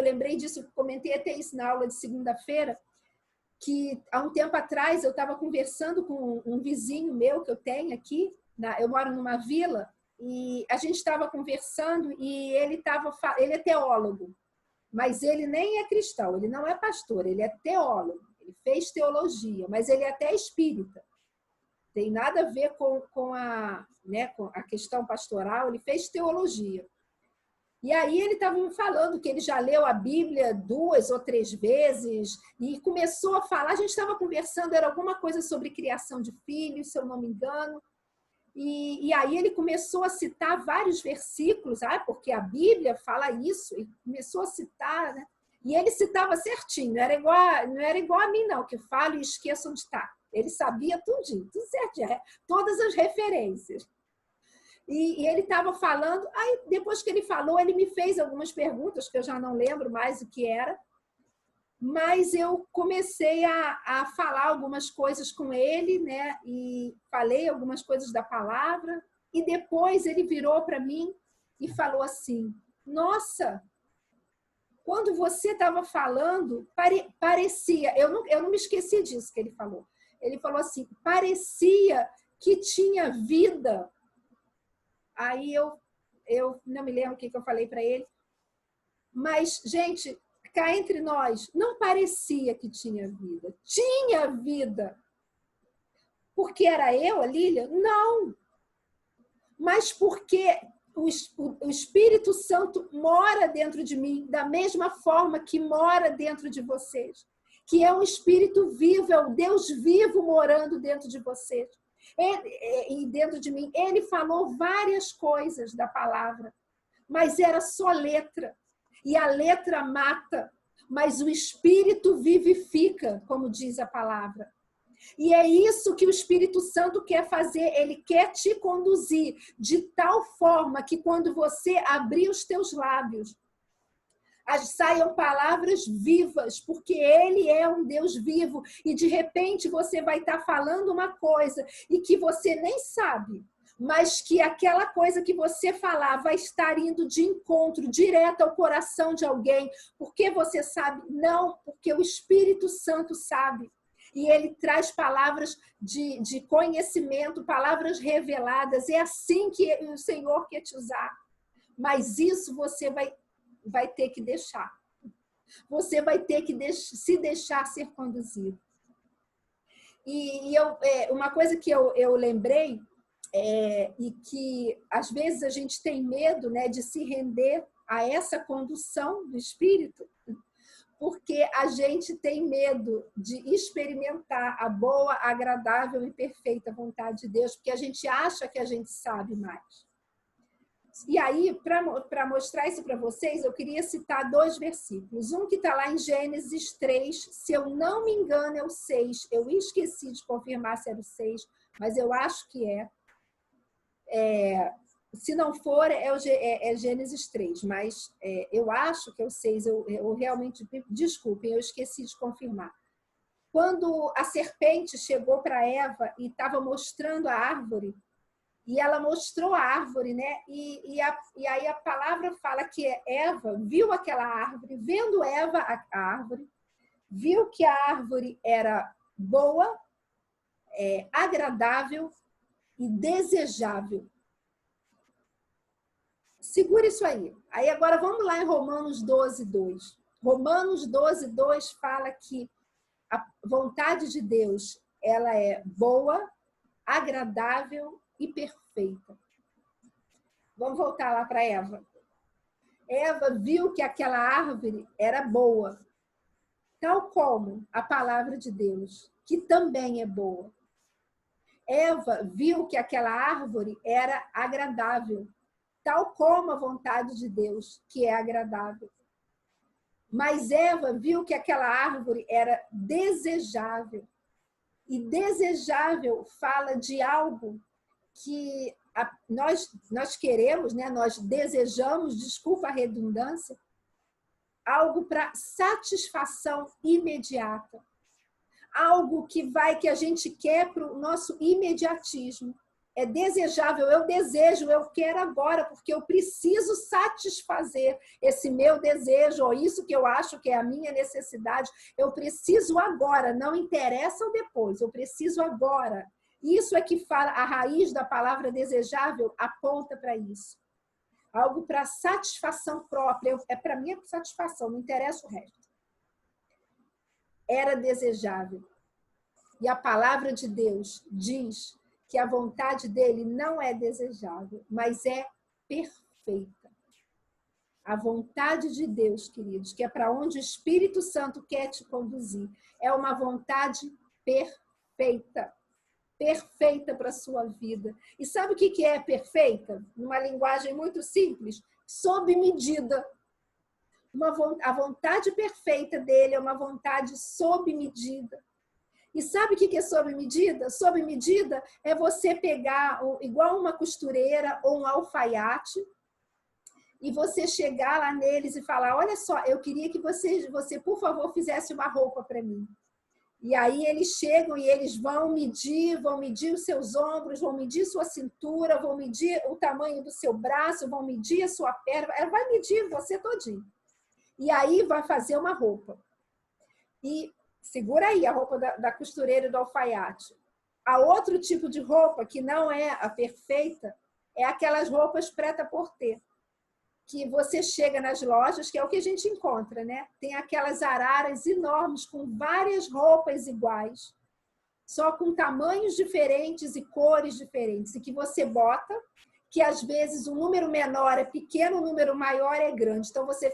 lembrei disso, comentei até isso na aula de segunda-feira, que há um tempo atrás eu estava conversando com um vizinho meu que eu tenho aqui, eu moro numa vila, e a gente estava conversando e ele é teólogo, mas ele nem é cristão, ele não é pastor, ele é teólogo, ele fez teologia, mas ele é até espírita. Tem nada a ver com a questão pastoral, ele fez teologia. E aí ele estava me falando que ele já leu a Bíblia 2 ou 3 vezes e começou a falar, a gente estava conversando, era alguma coisa sobre criação de filhos, se eu não me engano. E aí ele começou a citar vários versículos, porque a Bíblia fala isso, e começou a citar, né? E ele citava certinho, não era igual a mim, não, que eu falo e esqueço onde está. Ele sabia tudinho, tudo certinho, todas as referências. E ele estava falando, aí depois que ele falou, ele me fez algumas perguntas, que eu já não lembro mais o que era, mas eu comecei a falar algumas coisas com ele, né? E falei algumas coisas da palavra, e depois ele virou para mim e falou assim, nossa, quando você estava falando, parecia, eu não me esqueci disso que ele falou assim, parecia que tinha vida. Aí eu não me lembro o que eu falei para ele, mas, gente, cá entre nós, não parecia que tinha vida. Tinha vida. Porque era eu, a Lília? Não. Mas porque o Espírito Santo mora dentro de mim, da mesma forma que mora dentro de vocês. Que é um Espírito vivo, é o Deus vivo morando dentro de vocês. E dentro de mim. Ele falou várias coisas da palavra, mas era só letra. E a letra mata, mas o Espírito vivifica, como diz a palavra. E é isso que o Espírito Santo quer fazer, ele quer te conduzir de tal forma que quando você abrir os teus lábios, saiam palavras vivas, porque ele é um Deus vivo, e de repente você vai estar falando uma coisa e que você nem sabe, mas que aquela coisa que você falar vai estar indo de encontro direto ao coração de alguém. Porque você sabe? Não, porque o Espírito Santo sabe. E ele traz palavras de conhecimento, palavras reveladas. É assim que o Senhor quer te usar. Mas isso você vai ter que deixar. Você vai ter que se deixar ser conduzido. E uma coisa que eu lembrei, e que às vezes a gente tem medo, né, de se render a essa condução do Espírito, porque a gente tem medo de experimentar a boa, agradável e perfeita vontade de Deus, porque a gente acha que a gente sabe mais. E aí, para mostrar isso para vocês, eu queria citar 2 versículos. Um que está lá em Gênesis 3, se eu não me engano é o 6, eu esqueci de confirmar se era o 6, mas eu acho que é. Se não for, é Gênesis 3, mas eu acho que é o 6, eu realmente, desculpem, eu esqueci de confirmar. Quando a serpente chegou para Eva e estava mostrando a árvore, e ela mostrou a árvore, né? E aí a palavra fala que Eva viu aquela árvore, vendo Eva a árvore, viu que a árvore era boa, agradável e desejável. Segura isso aí. Aí agora vamos lá em Romanos 12, 2. Romanos 12, 2 fala que a vontade de Deus, ela é boa, agradável e perfeita. Vamos voltar lá para Eva. Eva viu que aquela árvore era boa, tal como a palavra de Deus, que também é boa. Eva viu que aquela árvore era agradável, tal como a vontade de Deus, que é agradável. Mas Eva viu que aquela árvore era desejável. E desejável fala de algo que nós queremos, né? Nós desejamos, desculpa a redundância, algo para satisfação imediata. Algo que a gente quer para o nosso imediatismo. É desejável, eu desejo, eu quero agora, porque eu preciso satisfazer esse meu desejo, ou isso que eu acho que é a minha necessidade. Eu preciso agora, não interessa o depois, eu preciso agora. Isso é que fala, a raiz da palavra desejável aponta para isso. Algo para satisfação própria, é para minha satisfação, não interessa o resto. Era desejável. E a palavra de Deus diz que a vontade dele não é desejável, mas é perfeita. A vontade de Deus, queridos, que é para onde o Espírito Santo quer te conduzir, é uma vontade perfeita. Perfeita para a sua vida. E sabe o que é perfeita? Numa linguagem muito simples, sob medida. A vontade perfeita dele é uma vontade sob medida. E sabe o que é sob medida? Sob medida é você pegar igual uma costureira ou um alfaiate e você chegar lá neles e falar, olha só, eu queria que você por favor, fizesse uma roupa para mim. E aí eles chegam e eles vão medir os seus ombros, vão medir sua cintura, vão medir o tamanho do seu braço, vão medir a sua perna, ela vai medir você todinho. E aí vai fazer uma roupa. E segura aí a roupa da costureira e do alfaiate. Há outro tipo de roupa que não é a perfeita, é aquelas roupas prêt-à-porter, que você chega nas lojas, que é o que a gente encontra, né? Tem aquelas araras enormes com várias roupas iguais, só com tamanhos diferentes e cores diferentes, e que você bota, que às vezes o número menor é pequeno, o número maior é grande. Então você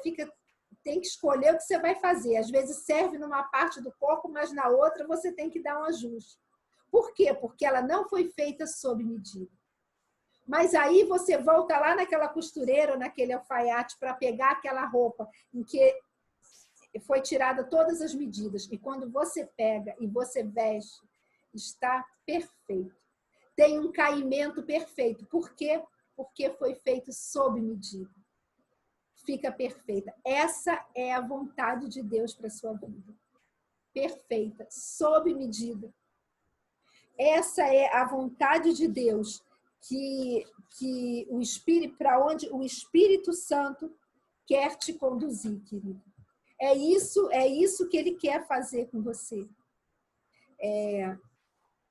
tem que escolher o que você vai fazer. Às vezes serve numa parte do corpo, mas na outra você tem que dar um ajuste. Por quê? Porque ela não foi feita sob medida. Mas aí você volta lá naquela costureira ou naquele alfaiate para pegar aquela roupa em que foi tirada todas as medidas. E quando você pega e você veste, está perfeito. Tem um caimento perfeito. Por quê? Porque foi feito sob medida. Fica perfeita. Essa é a vontade de Deus para a sua vida. Perfeita, sob medida. Essa é a vontade de Deus que o Espírito, para onde o Espírito Santo quer te conduzir, querido. É isso que ele quer fazer com você.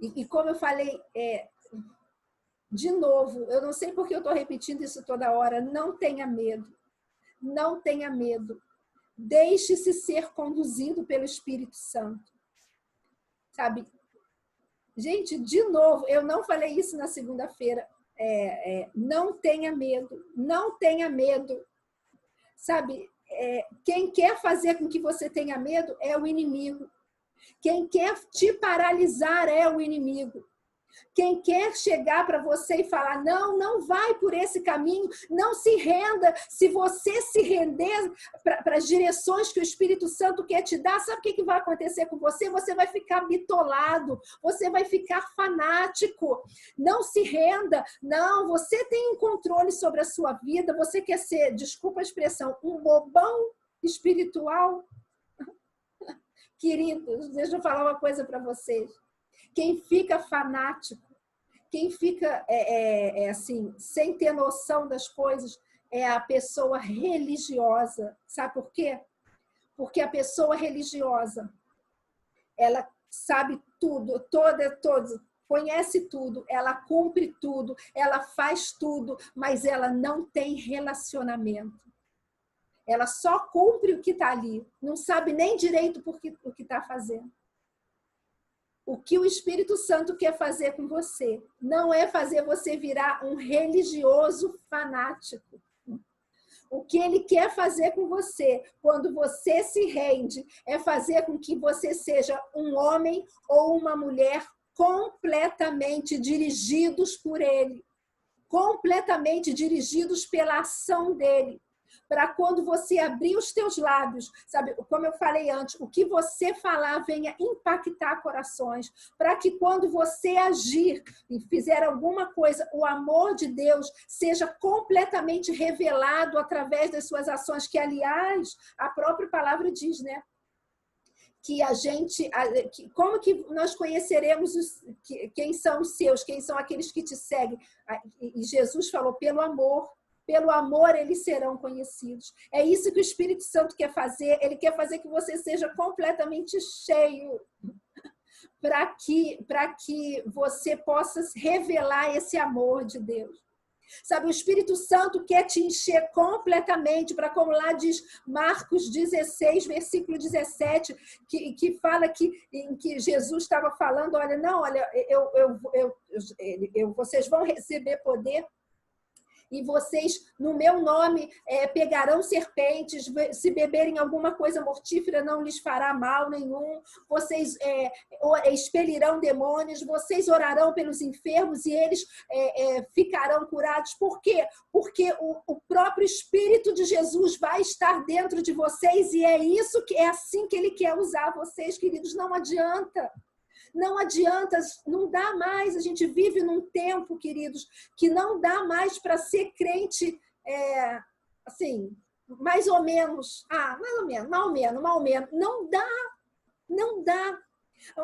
E como eu falei, de novo, eu não sei porque eu estou repetindo isso toda hora, não tenha medo. Não tenha medo. Deixe-se ser conduzido pelo Espírito Santo. Sabe? Gente, de novo, eu não falei isso na segunda-feira. Não tenha medo. Não tenha medo. Sabe? Quem quer fazer com que você tenha medo é o inimigo. Quem quer te paralisar é o inimigo. Quem quer chegar para você e falar, não, não vai por esse caminho, não se renda. Se você se render para as direções que o Espírito Santo quer te dar, sabe o que vai acontecer com você? Você vai ficar bitolado, você vai ficar fanático. Não se renda. Não, você tem um controle sobre a sua vida. Você quer ser, desculpa a expressão, um bobão espiritual? Queridos, deixa eu falar uma coisa para vocês. Quem fica fanático, quem fica assim, sem ter noção das coisas, é a pessoa religiosa. Sabe por quê? Porque a pessoa religiosa, ela sabe tudo, conhece tudo, ela cumpre tudo, ela faz tudo, mas ela não tem relacionamento. Ela só cumpre o que está ali, não sabe nem direito o que está fazendo. O que o Espírito Santo quer fazer com você não é fazer você virar um religioso fanático. O que ele quer fazer com você, quando você se rende, é fazer com que você seja um homem ou uma mulher completamente dirigidos por ele, completamente dirigidos pela ação dele. Para quando você abrir os teus lábios, sabe, como eu falei antes, o que você falar venha impactar corações, para que quando você agir e fizer alguma coisa, o amor de Deus seja completamente revelado através das suas ações, que, aliás, a própria palavra diz, né? Que a gente, como que nós conheceremos quem são os seus, quem são aqueles que te seguem? E Jesus falou, pelo amor eles serão conhecidos. É isso que o Espírito Santo quer fazer. Ele quer fazer que você seja completamente cheio para que você possa revelar esse amor de Deus. Sabe, o Espírito Santo quer te encher completamente, para como lá diz Marcos 16, versículo 17, que fala em que Jesus estava falando, olha, não, olha, vocês vão receber poder e vocês, no meu nome, pegarão serpentes, se beberem alguma coisa mortífera, não lhes fará mal nenhum, vocês expelirão demônios, vocês orarão pelos enfermos e eles ficarão curados. Por quê? Porque o próprio Espírito de Jesus vai estar dentro de vocês e é assim que ele quer usar vocês, queridos. Não adianta. Não adianta, não dá mais. A gente vive num tempo, queridos, que não dá mais para ser crente, assim, mais ou menos. Mal menos. Não dá.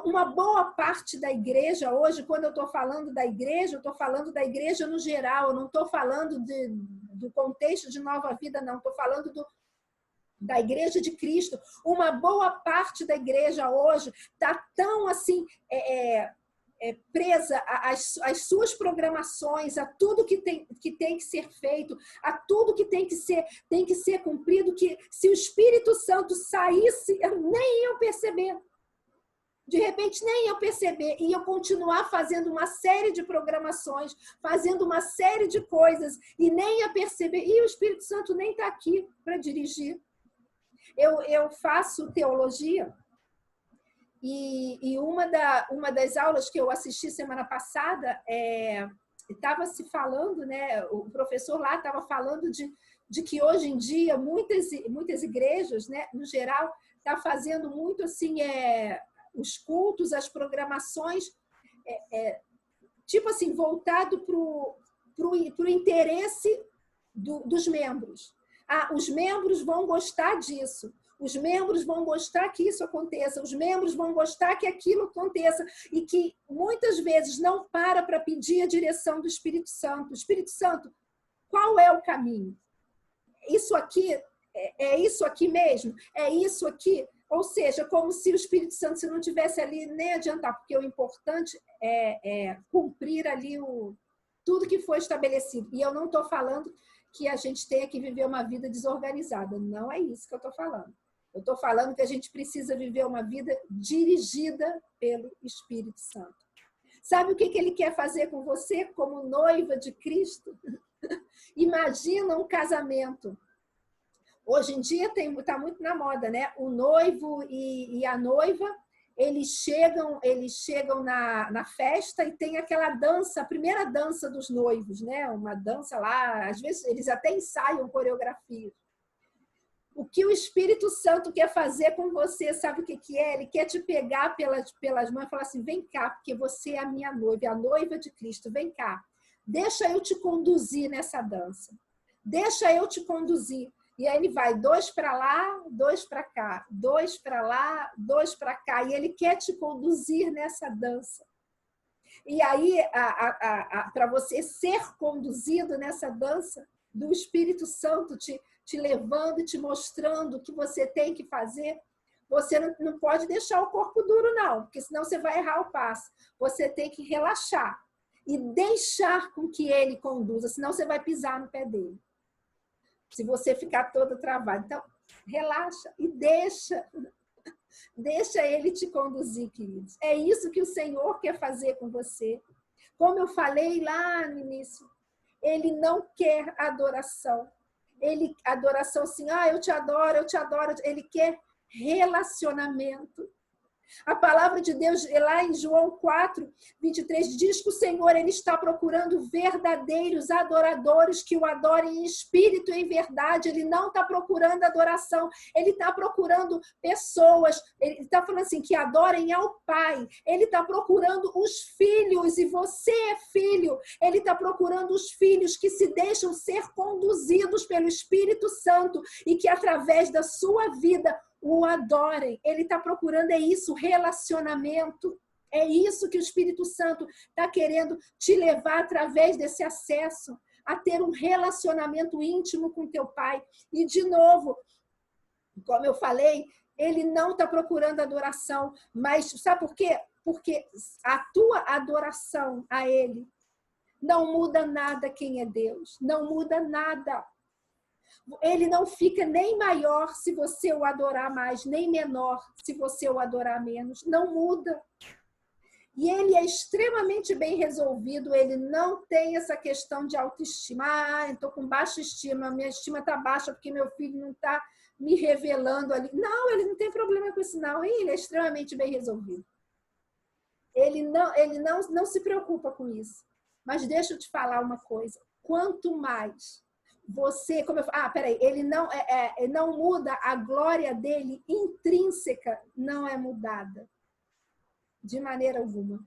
Uma boa parte da igreja hoje, quando eu estou falando da igreja, eu estou falando da igreja no geral, eu não estou falando do contexto de Nova Vida, não. Estou falando da Igreja de Cristo. Uma boa parte da igreja hoje está tão assim presa às suas programações, a tudo que tem que ser feito, a tudo que tem que ser cumprido, que se o Espírito Santo saísse, eu nem ia perceber. De repente, nem eu perceber, e eu continuar fazendo uma série de programações, fazendo uma série de coisas, e nem ia perceber, e o Espírito Santo nem está aqui para dirigir. Eu faço teologia e uma das aulas que eu assisti semana passada estava se falando, né? O professor lá estava falando de que hoje em dia muitas igrejas, né, no geral, está fazendo muito assim os cultos, as programações, tipo assim, voltado para o interesse dos membros. Os membros vão gostar disso, os membros vão gostar que isso aconteça, os membros vão gostar que aquilo aconteça, e que muitas vezes não para pedir a direção do Espírito Santo. Espírito Santo, qual é o caminho? Isso aqui, é isso aqui mesmo? É isso aqui? Ou seja, como se o Espírito Santo, se não tivesse ali, nem adiantar, porque o importante é cumprir ali tudo que foi estabelecido. E eu não estou falando que a gente tenha que viver uma vida desorganizada. Não é isso que eu estou falando. Eu estou falando que a gente precisa viver uma vida dirigida pelo Espírito Santo. Sabe o que ele quer fazer com você como noiva de Cristo? Imagina um casamento. Hoje em dia está muito na moda, né? O noivo e a noiva, eles chegam na festa e tem aquela dança, a primeira dança dos noivos, né? Uma dança lá, às vezes eles até ensaiam coreografia. O que o Espírito Santo quer fazer com você, sabe o que é? Ele quer te pegar pelas mãos e falar assim, vem cá, porque você é a minha noiva, a noiva de Cristo, vem cá. Deixa eu te conduzir nessa dança. Deixa eu te conduzir. E aí ele vai 2 para lá, 2 para cá, 2 para lá, 2 para cá. E ele quer te conduzir nessa dança. E aí, para você ser conduzido nessa dança, do Espírito Santo te levando e te mostrando o que você tem que fazer, você não pode deixar o corpo duro, não, porque senão você vai errar o passo. Você tem que relaxar e deixar com que ele conduza, senão você vai pisar no pé dele. Se você ficar todo travado. Então, relaxa e deixa ele te conduzir, queridos. É isso que o Senhor quer fazer com você. Como eu falei lá no início, ele não quer adoração. Adoração assim, eu te adoro, eu te adoro. Ele quer relacionamento. A palavra de Deus, lá em João 4, 23, diz que o Senhor ele está procurando verdadeiros adoradores que o adorem em espírito e em verdade. Ele não está procurando adoração, ele está procurando pessoas, ele está falando assim, que adorem ao Pai. Ele está procurando os filhos, e você é filho. Ele está procurando os filhos que se deixam ser conduzidos pelo Espírito Santo e que através da sua vida o adorem. Ele está procurando, é isso, relacionamento. É isso que o Espírito Santo está querendo te levar através desse acesso, a ter um relacionamento íntimo com teu Pai. E, de novo, como eu falei, ele não está procurando adoração, mas sabe por quê? Porque a tua adoração a ele não muda nada quem é Deus, não muda nada. Ele não fica nem maior se você o adorar mais, nem menor se você o adorar menos. Não muda. E ele é extremamente bem resolvido, ele não tem essa questão de autoestima. Estou com baixa estima, minha estima está baixa porque meu filho não está me revelando ali. Não, ele não tem problema com isso, não. Ele é extremamente bem resolvido. Ele não se preocupa com isso. Mas deixa eu te falar uma coisa. Quanto mais você, como eu falo, peraí, ele não muda, a glória dele intrínseca não é mudada de maneira alguma.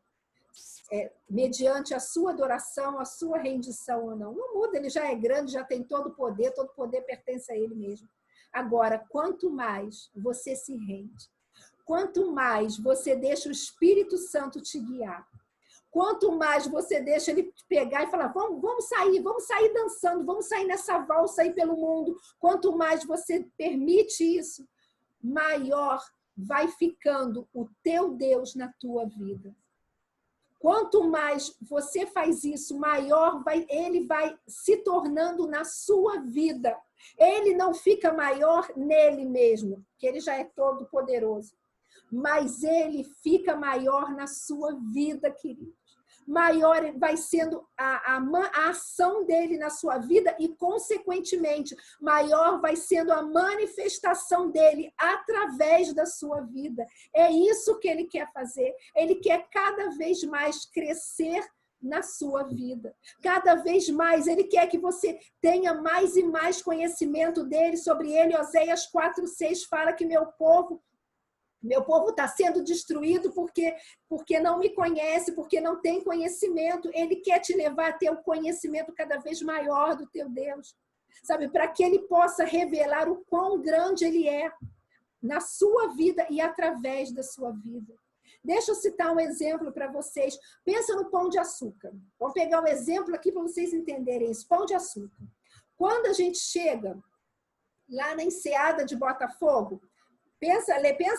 Mediante a sua adoração, a sua rendição ou não. Não muda, ele já é grande, já tem todo o poder pertence a ele mesmo. Agora, quanto mais você se rende, quanto mais você deixa o Espírito Santo te guiar, quanto mais você deixa ele te pegar e falar, vamos sair dançando, vamos sair nessa valsa aí pelo mundo. Quanto mais você permite isso, maior vai ficando o teu Deus na tua vida. Quanto mais você faz isso, maior ele vai se tornando na sua vida. Ele não fica maior nele mesmo, que ele já é todo poderoso. Mas ele fica maior na sua vida, querido. Maior vai sendo a ação dele na sua vida e, consequentemente, maior vai sendo a manifestação dele através da sua vida. É isso que ele quer fazer. Ele quer cada vez mais crescer na sua vida. Cada vez mais ele quer que você tenha mais e mais conhecimento dele, sobre ele. Oséias 4:6 fala que meu povo está sendo destruído porque não me conhece, porque não tem conhecimento. Ele quer te levar a ter um conhecimento cada vez maior do teu Deus, sabe? Para que ele possa revelar o quão grande ele é na sua vida e através da sua vida. Deixa eu citar um exemplo para vocês. Pensa no pão de açúcar. Vamos pegar um exemplo aqui para vocês entenderem isso. Pão de açúcar. Quando a gente chega lá na Enseada de Botafogo, pensa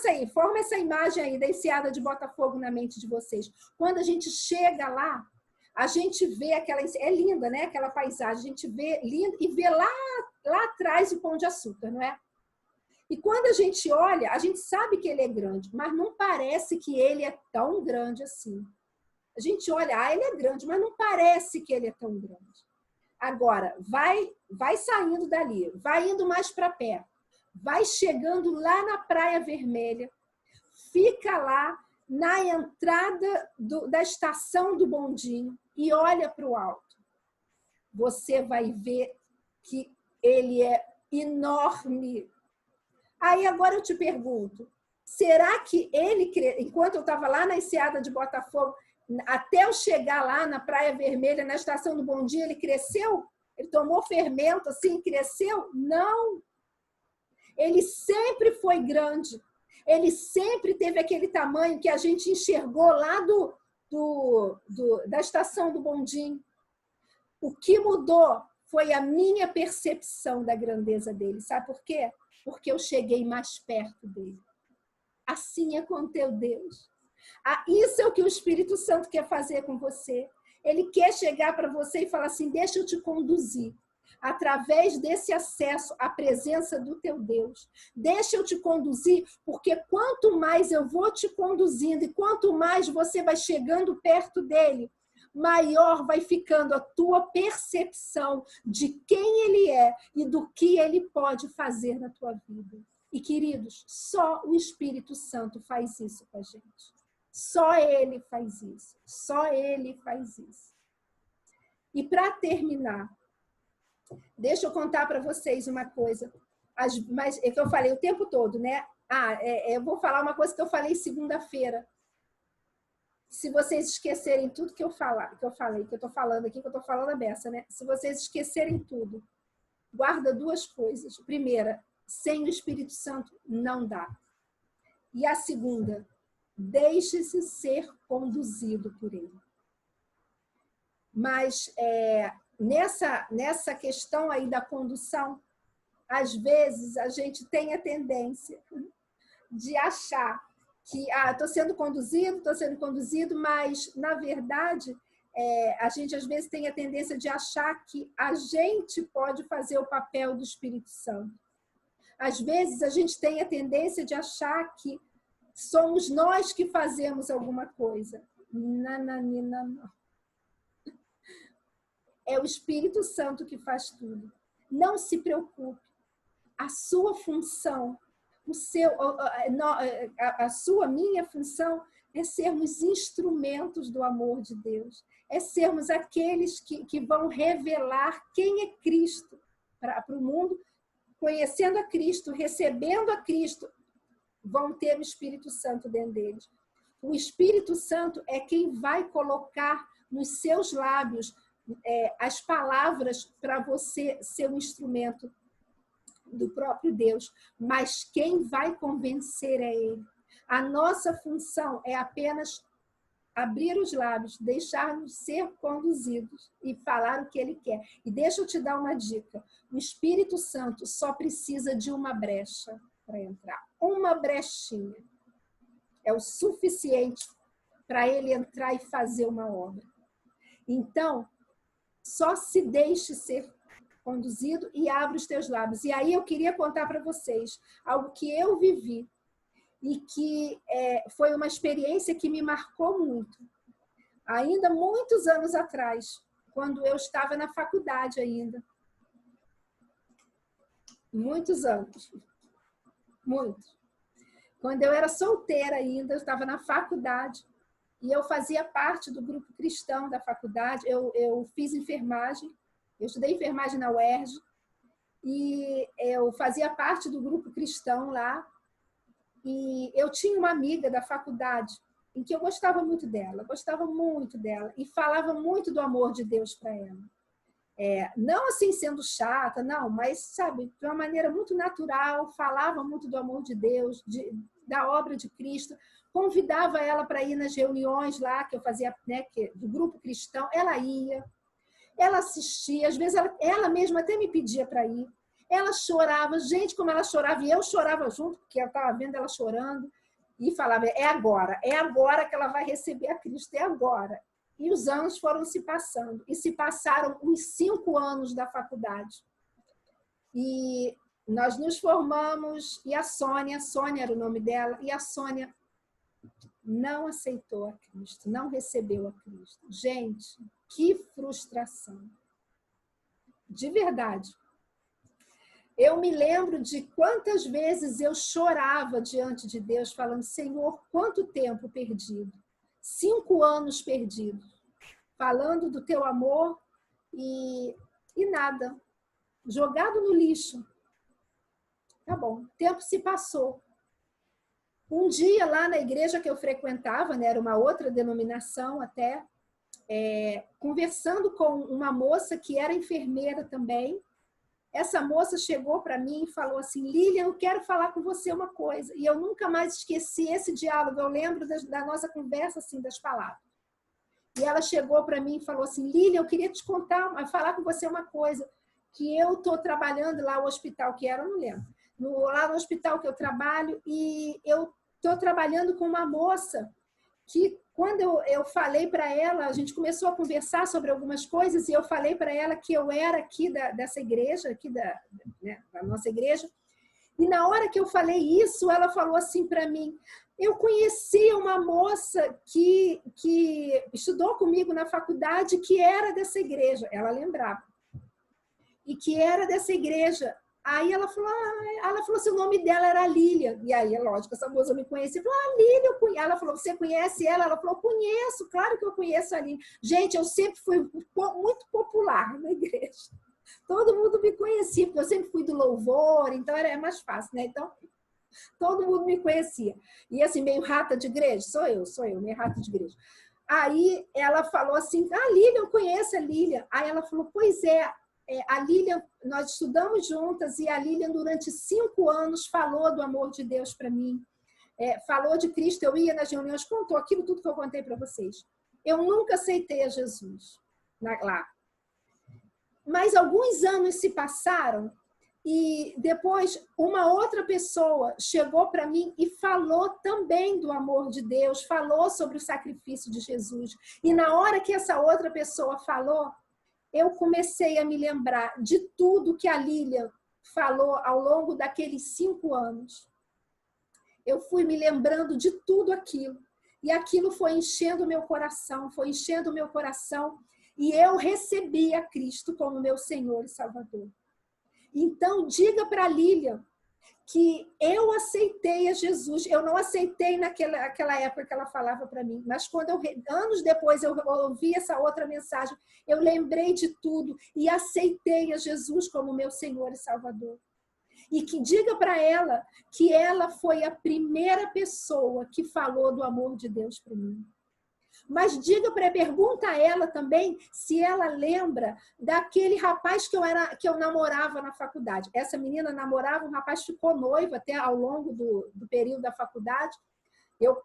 aí, forma essa imagem aí da Enseada de Botafogo na mente de vocês. Quando a gente chega lá, a gente vê é linda, né? Aquela paisagem, a gente vê linda e vê lá atrás o Pão de Açúcar, não é? E quando a gente olha, a gente sabe que ele é grande, mas não parece que ele é tão grande assim. A gente olha, ele é grande, mas não parece que ele é tão grande. Agora, vai saindo dali, vai indo mais para perto. Vai chegando lá na Praia Vermelha, fica lá na entrada da estação do bondinho e olha para o alto. Você vai ver que ele é enorme. Aí agora eu te pergunto, será que ele, enquanto eu estava lá na Enseada de Botafogo, até eu chegar lá na Praia Vermelha, na estação do bondinho, ele cresceu? Ele tomou fermento assim, cresceu? Não. Ele sempre foi grande. Ele sempre teve aquele tamanho que a gente enxergou lá da estação do bondinho. O que mudou foi a minha percepção da grandeza dele. Sabe por quê? Porque eu cheguei mais perto dele. Assim é com teu Deus. Isso é o que o Espírito Santo quer fazer com você. Ele quer chegar para você e falar assim, deixa eu te conduzir. Através desse acesso à presença do teu Deus. Deixa eu te conduzir, porque quanto mais eu vou te conduzindo e quanto mais você vai chegando perto dele, maior vai ficando a tua percepção de quem ele é e do que ele pode fazer na tua vida. E, queridos, só o Espírito Santo faz isso com a gente. Só ele faz isso. Só ele faz isso. E para terminar, deixa eu contar para vocês uma coisa. Mas é que eu falei o tempo todo, né? Eu vou falar uma coisa que eu falei segunda-feira. Se vocês esquecerem tudo que eu falei, que eu estou falando aqui, que eu estou falando a beça, né? Se vocês esquecerem tudo, guarda duas coisas. Primeira, sem o Espírito Santo não dá. E a segunda, deixe-se ser conduzido por ele. Mas nessa questão aí da condução, às vezes a gente tem a tendência de achar que estou sendo conduzido, mas, na verdade, a gente às vezes tem a tendência de achar que a gente pode fazer o papel do Espírito Santo. Às vezes a gente tem a tendência de achar que somos nós que fazemos alguma coisa. Não. É o Espírito Santo que faz tudo. Não se preocupe. A sua função, minha função é sermos instrumentos do amor de Deus. É sermos aqueles que vão revelar quem é Cristo para o mundo, conhecendo a Cristo, recebendo a Cristo, vão ter o Espírito Santo dentro deles. O Espírito Santo é quem vai colocar nos seus lábios as palavras para você ser um instrumento do próprio Deus, mas quem vai convencer é Ele. A nossa função é apenas abrir os lábios, deixar-nos ser conduzidos e falar o que Ele quer. E deixa eu te dar uma dica. O Espírito Santo só precisa de uma brecha para entrar. Uma brechinha. É o suficiente para Ele entrar e fazer uma obra. Então, só se deixe ser conduzido e abre os teus lábios. E aí eu queria contar para vocês algo que eu vivi e que foi uma experiência que me marcou muito. Ainda muitos anos atrás, quando eu estava na faculdade ainda. Muitos anos. Muitos. Quando eu era solteira ainda, eu estava na faculdade e eu fazia parte do grupo cristão da faculdade. Eu fiz enfermagem. Eu estudei enfermagem na UERJ e eu fazia parte do grupo cristão lá. E eu tinha uma amiga da faculdade em que eu gostava muito dela e falava muito do amor de Deus para ela. Não assim sendo chata, não, mas, sabe, de uma maneira muito natural, falava muito do amor de Deus, da obra de Cristo, convidava ela para ir nas reuniões lá que eu fazia, né, do grupo cristão, ela ia. Ela assistia, às vezes ela mesma até me pedia para ir. Ela chorava, gente, como ela chorava, e eu chorava junto, porque eu estava vendo ela chorando, e falava, é agora que ela vai receber a Cristo, é agora. E os anos foram se passando, e se passaram os 5 anos da faculdade. E nós nos formamos, e a Sônia era o nome dela, e a Sônia não aceitou a Cristo, não recebeu a Cristo. Gente, que frustração. De verdade. Eu me lembro de quantas vezes eu chorava diante de Deus, falando, Senhor, quanto tempo perdido. 5 anos perdidos. Falando do teu amor e nada. Jogado no lixo. Tá bom, o tempo se passou. Um dia lá na igreja que eu frequentava, né, era uma outra denominação até, conversando com uma moça que era enfermeira também. Essa moça chegou para mim e falou assim, Lilian, eu quero falar com você uma coisa. E eu nunca mais esqueci esse diálogo, eu lembro da nossa conversa, assim, das palavras. E ela chegou para mim e falou assim, Lilian, eu queria te contar, falar com você uma coisa, que eu estou trabalhando lá no hospital, que era, eu não lembro, lá no hospital que eu trabalho, e eu estou trabalhando com uma moça que, quando eu falei para ela, a gente começou a conversar sobre algumas coisas, e eu falei para ela que eu era aqui dessa igreja, aqui da nossa igreja, e na hora que eu falei isso, ela falou assim para mim, eu conheci uma moça que estudou comigo na faculdade, que era dessa igreja, ela lembrava, e que era dessa igreja. Aí ela falou assim, o nome dela era Lilian. E aí, lógico, essa moça me conhecia. Falou, Lilian, eu conheço. Ela falou, você conhece ela? Ela falou, conheço, claro que eu conheço a Lilian. Gente, eu sempre fui muito popular na igreja. Todo mundo me conhecia, porque eu sempre fui do louvor, então era mais fácil, né? Então, todo mundo me conhecia. E assim, meio rata de igreja, sou eu, meio rata de igreja. Aí ela falou assim, Lilian, eu conheço a Lilian. Aí ela falou, pois é, a Lilian, nós estudamos juntas e a Lilian durante 5 anos falou do amor de Deus para mim, falou de Cristo, eu ia nas reuniões, contou aquilo tudo que eu contei para vocês. Eu nunca aceitei a Jesus lá. Mas alguns anos se passaram e depois uma outra pessoa chegou para mim e falou também do amor de Deus, falou sobre o sacrifício de Jesus. E na hora que essa outra pessoa falou, eu comecei a me lembrar de tudo que a Lilian falou ao longo daqueles 5 anos. Eu fui me lembrando de tudo aquilo. E aquilo foi enchendo o meu coração, e eu recebi a Cristo como meu Senhor e Salvador. Então, diga para a Lilian que eu aceitei a Jesus. Eu não aceitei naquela época que ela falava para mim, mas quando anos depois eu ouvi essa outra mensagem, eu lembrei de tudo e aceitei a Jesus como meu Senhor e Salvador. E que diga para ela que ela foi a primeira pessoa que falou do amor de Deus para mim. Mas pergunta a ela também se ela lembra daquele rapaz que eu namorava na faculdade. Essa menina namorava, um rapaz ficou noivo até ao longo do período da faculdade. Eu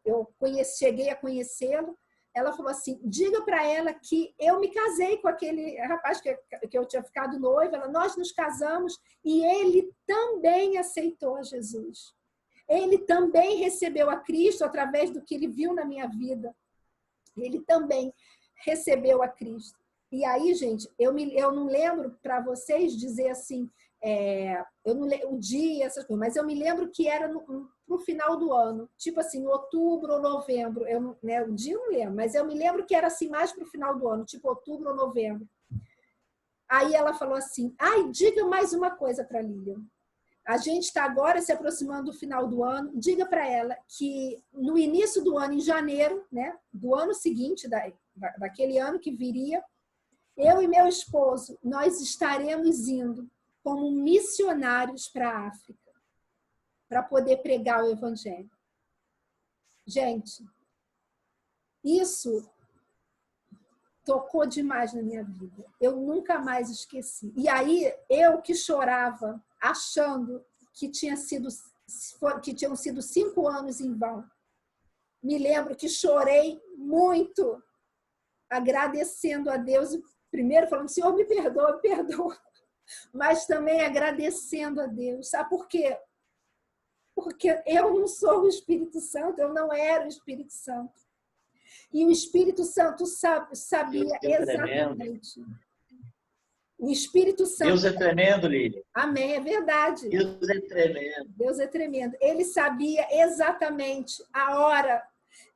cheguei a conhecê-lo. Ela falou assim, diga para ela que eu me casei com aquele rapaz que eu tinha ficado noiva. Nós nos casamos e ele também aceitou a Jesus. Ele também recebeu a Cristo através do que ele viu na minha vida. Ele também recebeu a Cristo. E aí, gente, eu não lembro para vocês dizer assim, eu não lembro o dia, essas coisas, mas eu me lembro que era no final do ano, tipo assim, outubro ou novembro. O dia eu não lembro, mas eu me lembro que era assim mais para o final do ano, tipo outubro ou novembro. Aí ela falou assim, diga mais uma coisa para a Lilian. A gente está agora se aproximando do final do ano. Diga para ela que no início do ano, em janeiro, né, do ano seguinte, daquele ano que viria, eu e meu esposo, nós estaremos indo como missionários para a África, para poder pregar o Evangelho. Gente, isso tocou demais na minha vida. Eu nunca mais esqueci. E aí, eu que chorava, achando que tinham sido 5 anos em vão. Me lembro que chorei muito, agradecendo a Deus, primeiro falando, Senhor, me perdoa, mas também agradecendo a Deus. Sabe por quê? Porque eu não sou o Espírito Santo, eu não era o Espírito Santo. E o Espírito Santo sabia exatamente. O Espírito Santo... Deus é tremendo, Lília. Amém, é verdade. Deus é tremendo. Deus é tremendo. Ele sabia exatamente a hora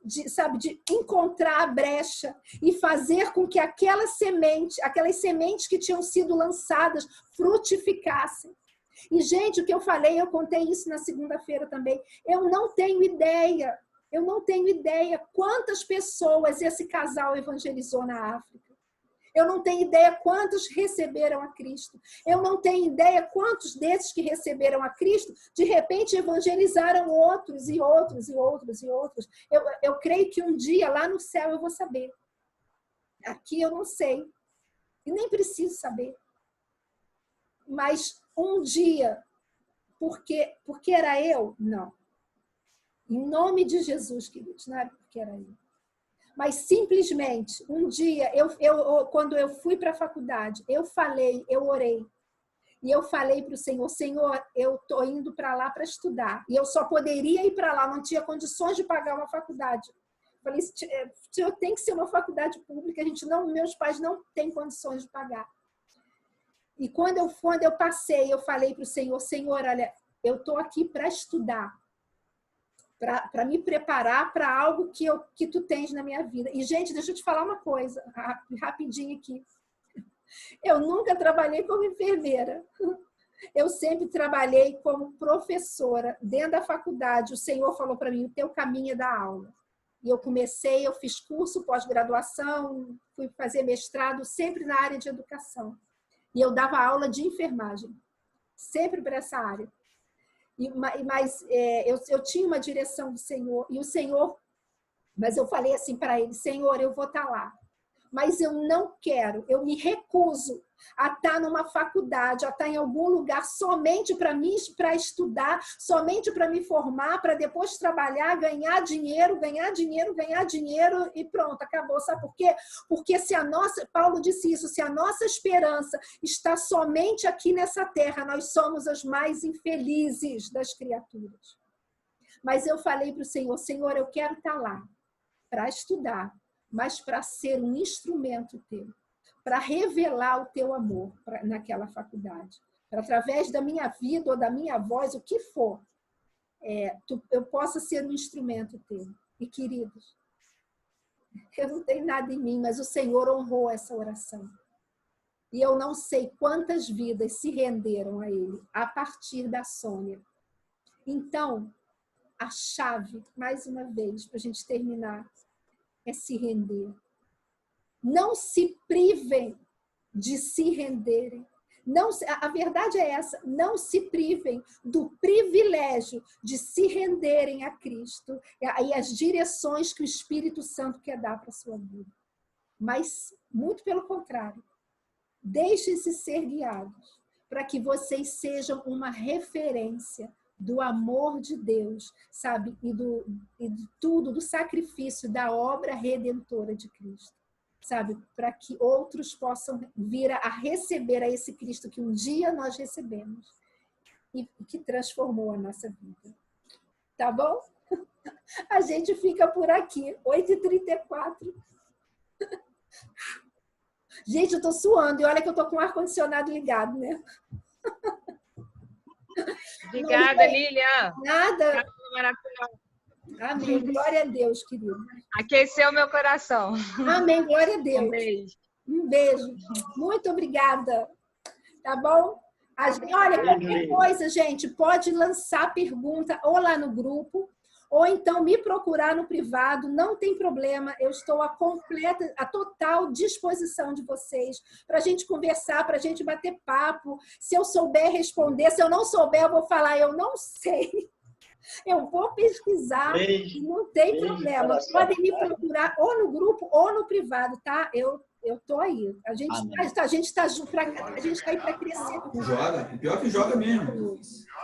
de encontrar a brecha e fazer com que aquelas sementes que tinham sido lançadas, frutificassem. E, gente, o que eu falei, eu contei isso na segunda-feira também. Eu não tenho ideia quantas pessoas esse casal evangelizou na África. Eu não tenho ideia quantos receberam a Cristo. Eu não tenho ideia quantos desses que receberam a Cristo, de repente evangelizaram outros e outros e outros e outros. Eu creio que um dia lá no céu eu vou saber. Aqui eu não sei. E nem preciso saber. Mas um dia, porque era eu? Não. Em nome de Jesus, queridos, não era porque era eu. Mas simplesmente, um dia, quando eu fui para a faculdade, eu orei. E eu falei para o Senhor, Senhor, eu estou indo para lá para estudar. E eu só poderia ir para lá, não tinha condições de pagar uma faculdade. Falei, Senhor, tem que ser uma faculdade pública, meus pais não têm condições de pagar. E quando eu passei, eu falei para o Senhor, Senhor, olha, eu estou aqui para estudar. Para me preparar para algo que tu tens na minha vida. E, gente, deixa eu te falar uma coisa, rapidinho aqui. Eu nunca trabalhei como enfermeira. Eu sempre trabalhei como professora. Dentro da faculdade, o Senhor falou para mim, o teu caminho é dar aula. E eu fiz curso, pós-graduação, fui fazer mestrado, sempre na área de educação. E eu dava aula de enfermagem, sempre para essa área. Mas eu tinha uma direção do Senhor, e o Senhor, mas eu falei assim para ele, Senhor, eu vou estar lá, mas eu não quero, eu me recuso a estar numa faculdade, a estar em algum lugar somente para mim, para estudar, somente para me formar, para depois trabalhar, ganhar dinheiro e pronto, acabou. Sabe por quê? Porque Paulo disse isso, se a nossa esperança está somente aqui nessa terra, nós somos as mais infelizes das criaturas. Mas eu falei para o Senhor, Senhor, eu quero estar lá para estudar, mas para ser um instrumento teu, para revelar o teu amor naquela faculdade. Para, através da minha vida ou da minha voz, o que for, eu possa ser um instrumento teu. E, queridos, eu não tenho nada em mim, mas o Senhor honrou essa oração. E eu não sei quantas vidas se renderam a Ele, a partir da Sônia. Então, a chave, mais uma vez, para a gente terminar, é se render. Não se privem de se renderem. A verdade é essa, não se privem do privilégio de se renderem a Cristo e as direções que o Espírito Santo quer dar para a sua vida. Mas, muito pelo contrário, deixem-se ser guiados para que vocês sejam uma referência do amor de Deus, sabe? E de tudo, do sacrifício, da obra redentora de Cristo. Sabe, para que outros possam vir a receber a esse Cristo que um dia nós recebemos e que transformou a nossa vida. Tá bom? A gente fica por aqui, 8h34. Gente, eu tô suando e olha que eu tô com o ar-condicionado ligado, né? Obrigada, Lilian. Nada. Maravilhosa. Amém. Glória a Deus, querido. Aqueceu meu coração. Amém. Glória a Deus. Um beijo. Um beijo. Muito obrigada. Tá bom? Olha, qualquer coisa, gente, pode lançar pergunta ou lá no grupo, ou então me procurar no privado, não tem problema, eu estou à total disposição de vocês para a gente conversar, para a gente bater papo. Se eu souber responder, se eu não souber, eu vou falar, eu não sei. Eu vou pesquisar, não tem problema. Podem me procurar ou no grupo ou no privado, tá? Eu tô aí. A gente está junto, a gente está aí para crescer. Joga, o pior que joga mesmo.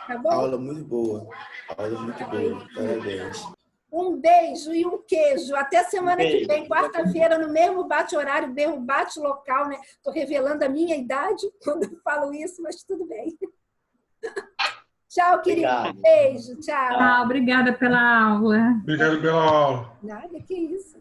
Tá bom? Aula muito boa. Aula muito boa. Parabéns. Um beijo e um queijo. Até semana que vem, quarta-feira, no mesmo bate-horário, mesmo bate-local, né? Estou revelando a minha idade quando eu falo isso, mas tudo bem. Tchau, querido. Beijo, tchau. Obrigada pela aula. Obrigado pela aula. Nada, que isso.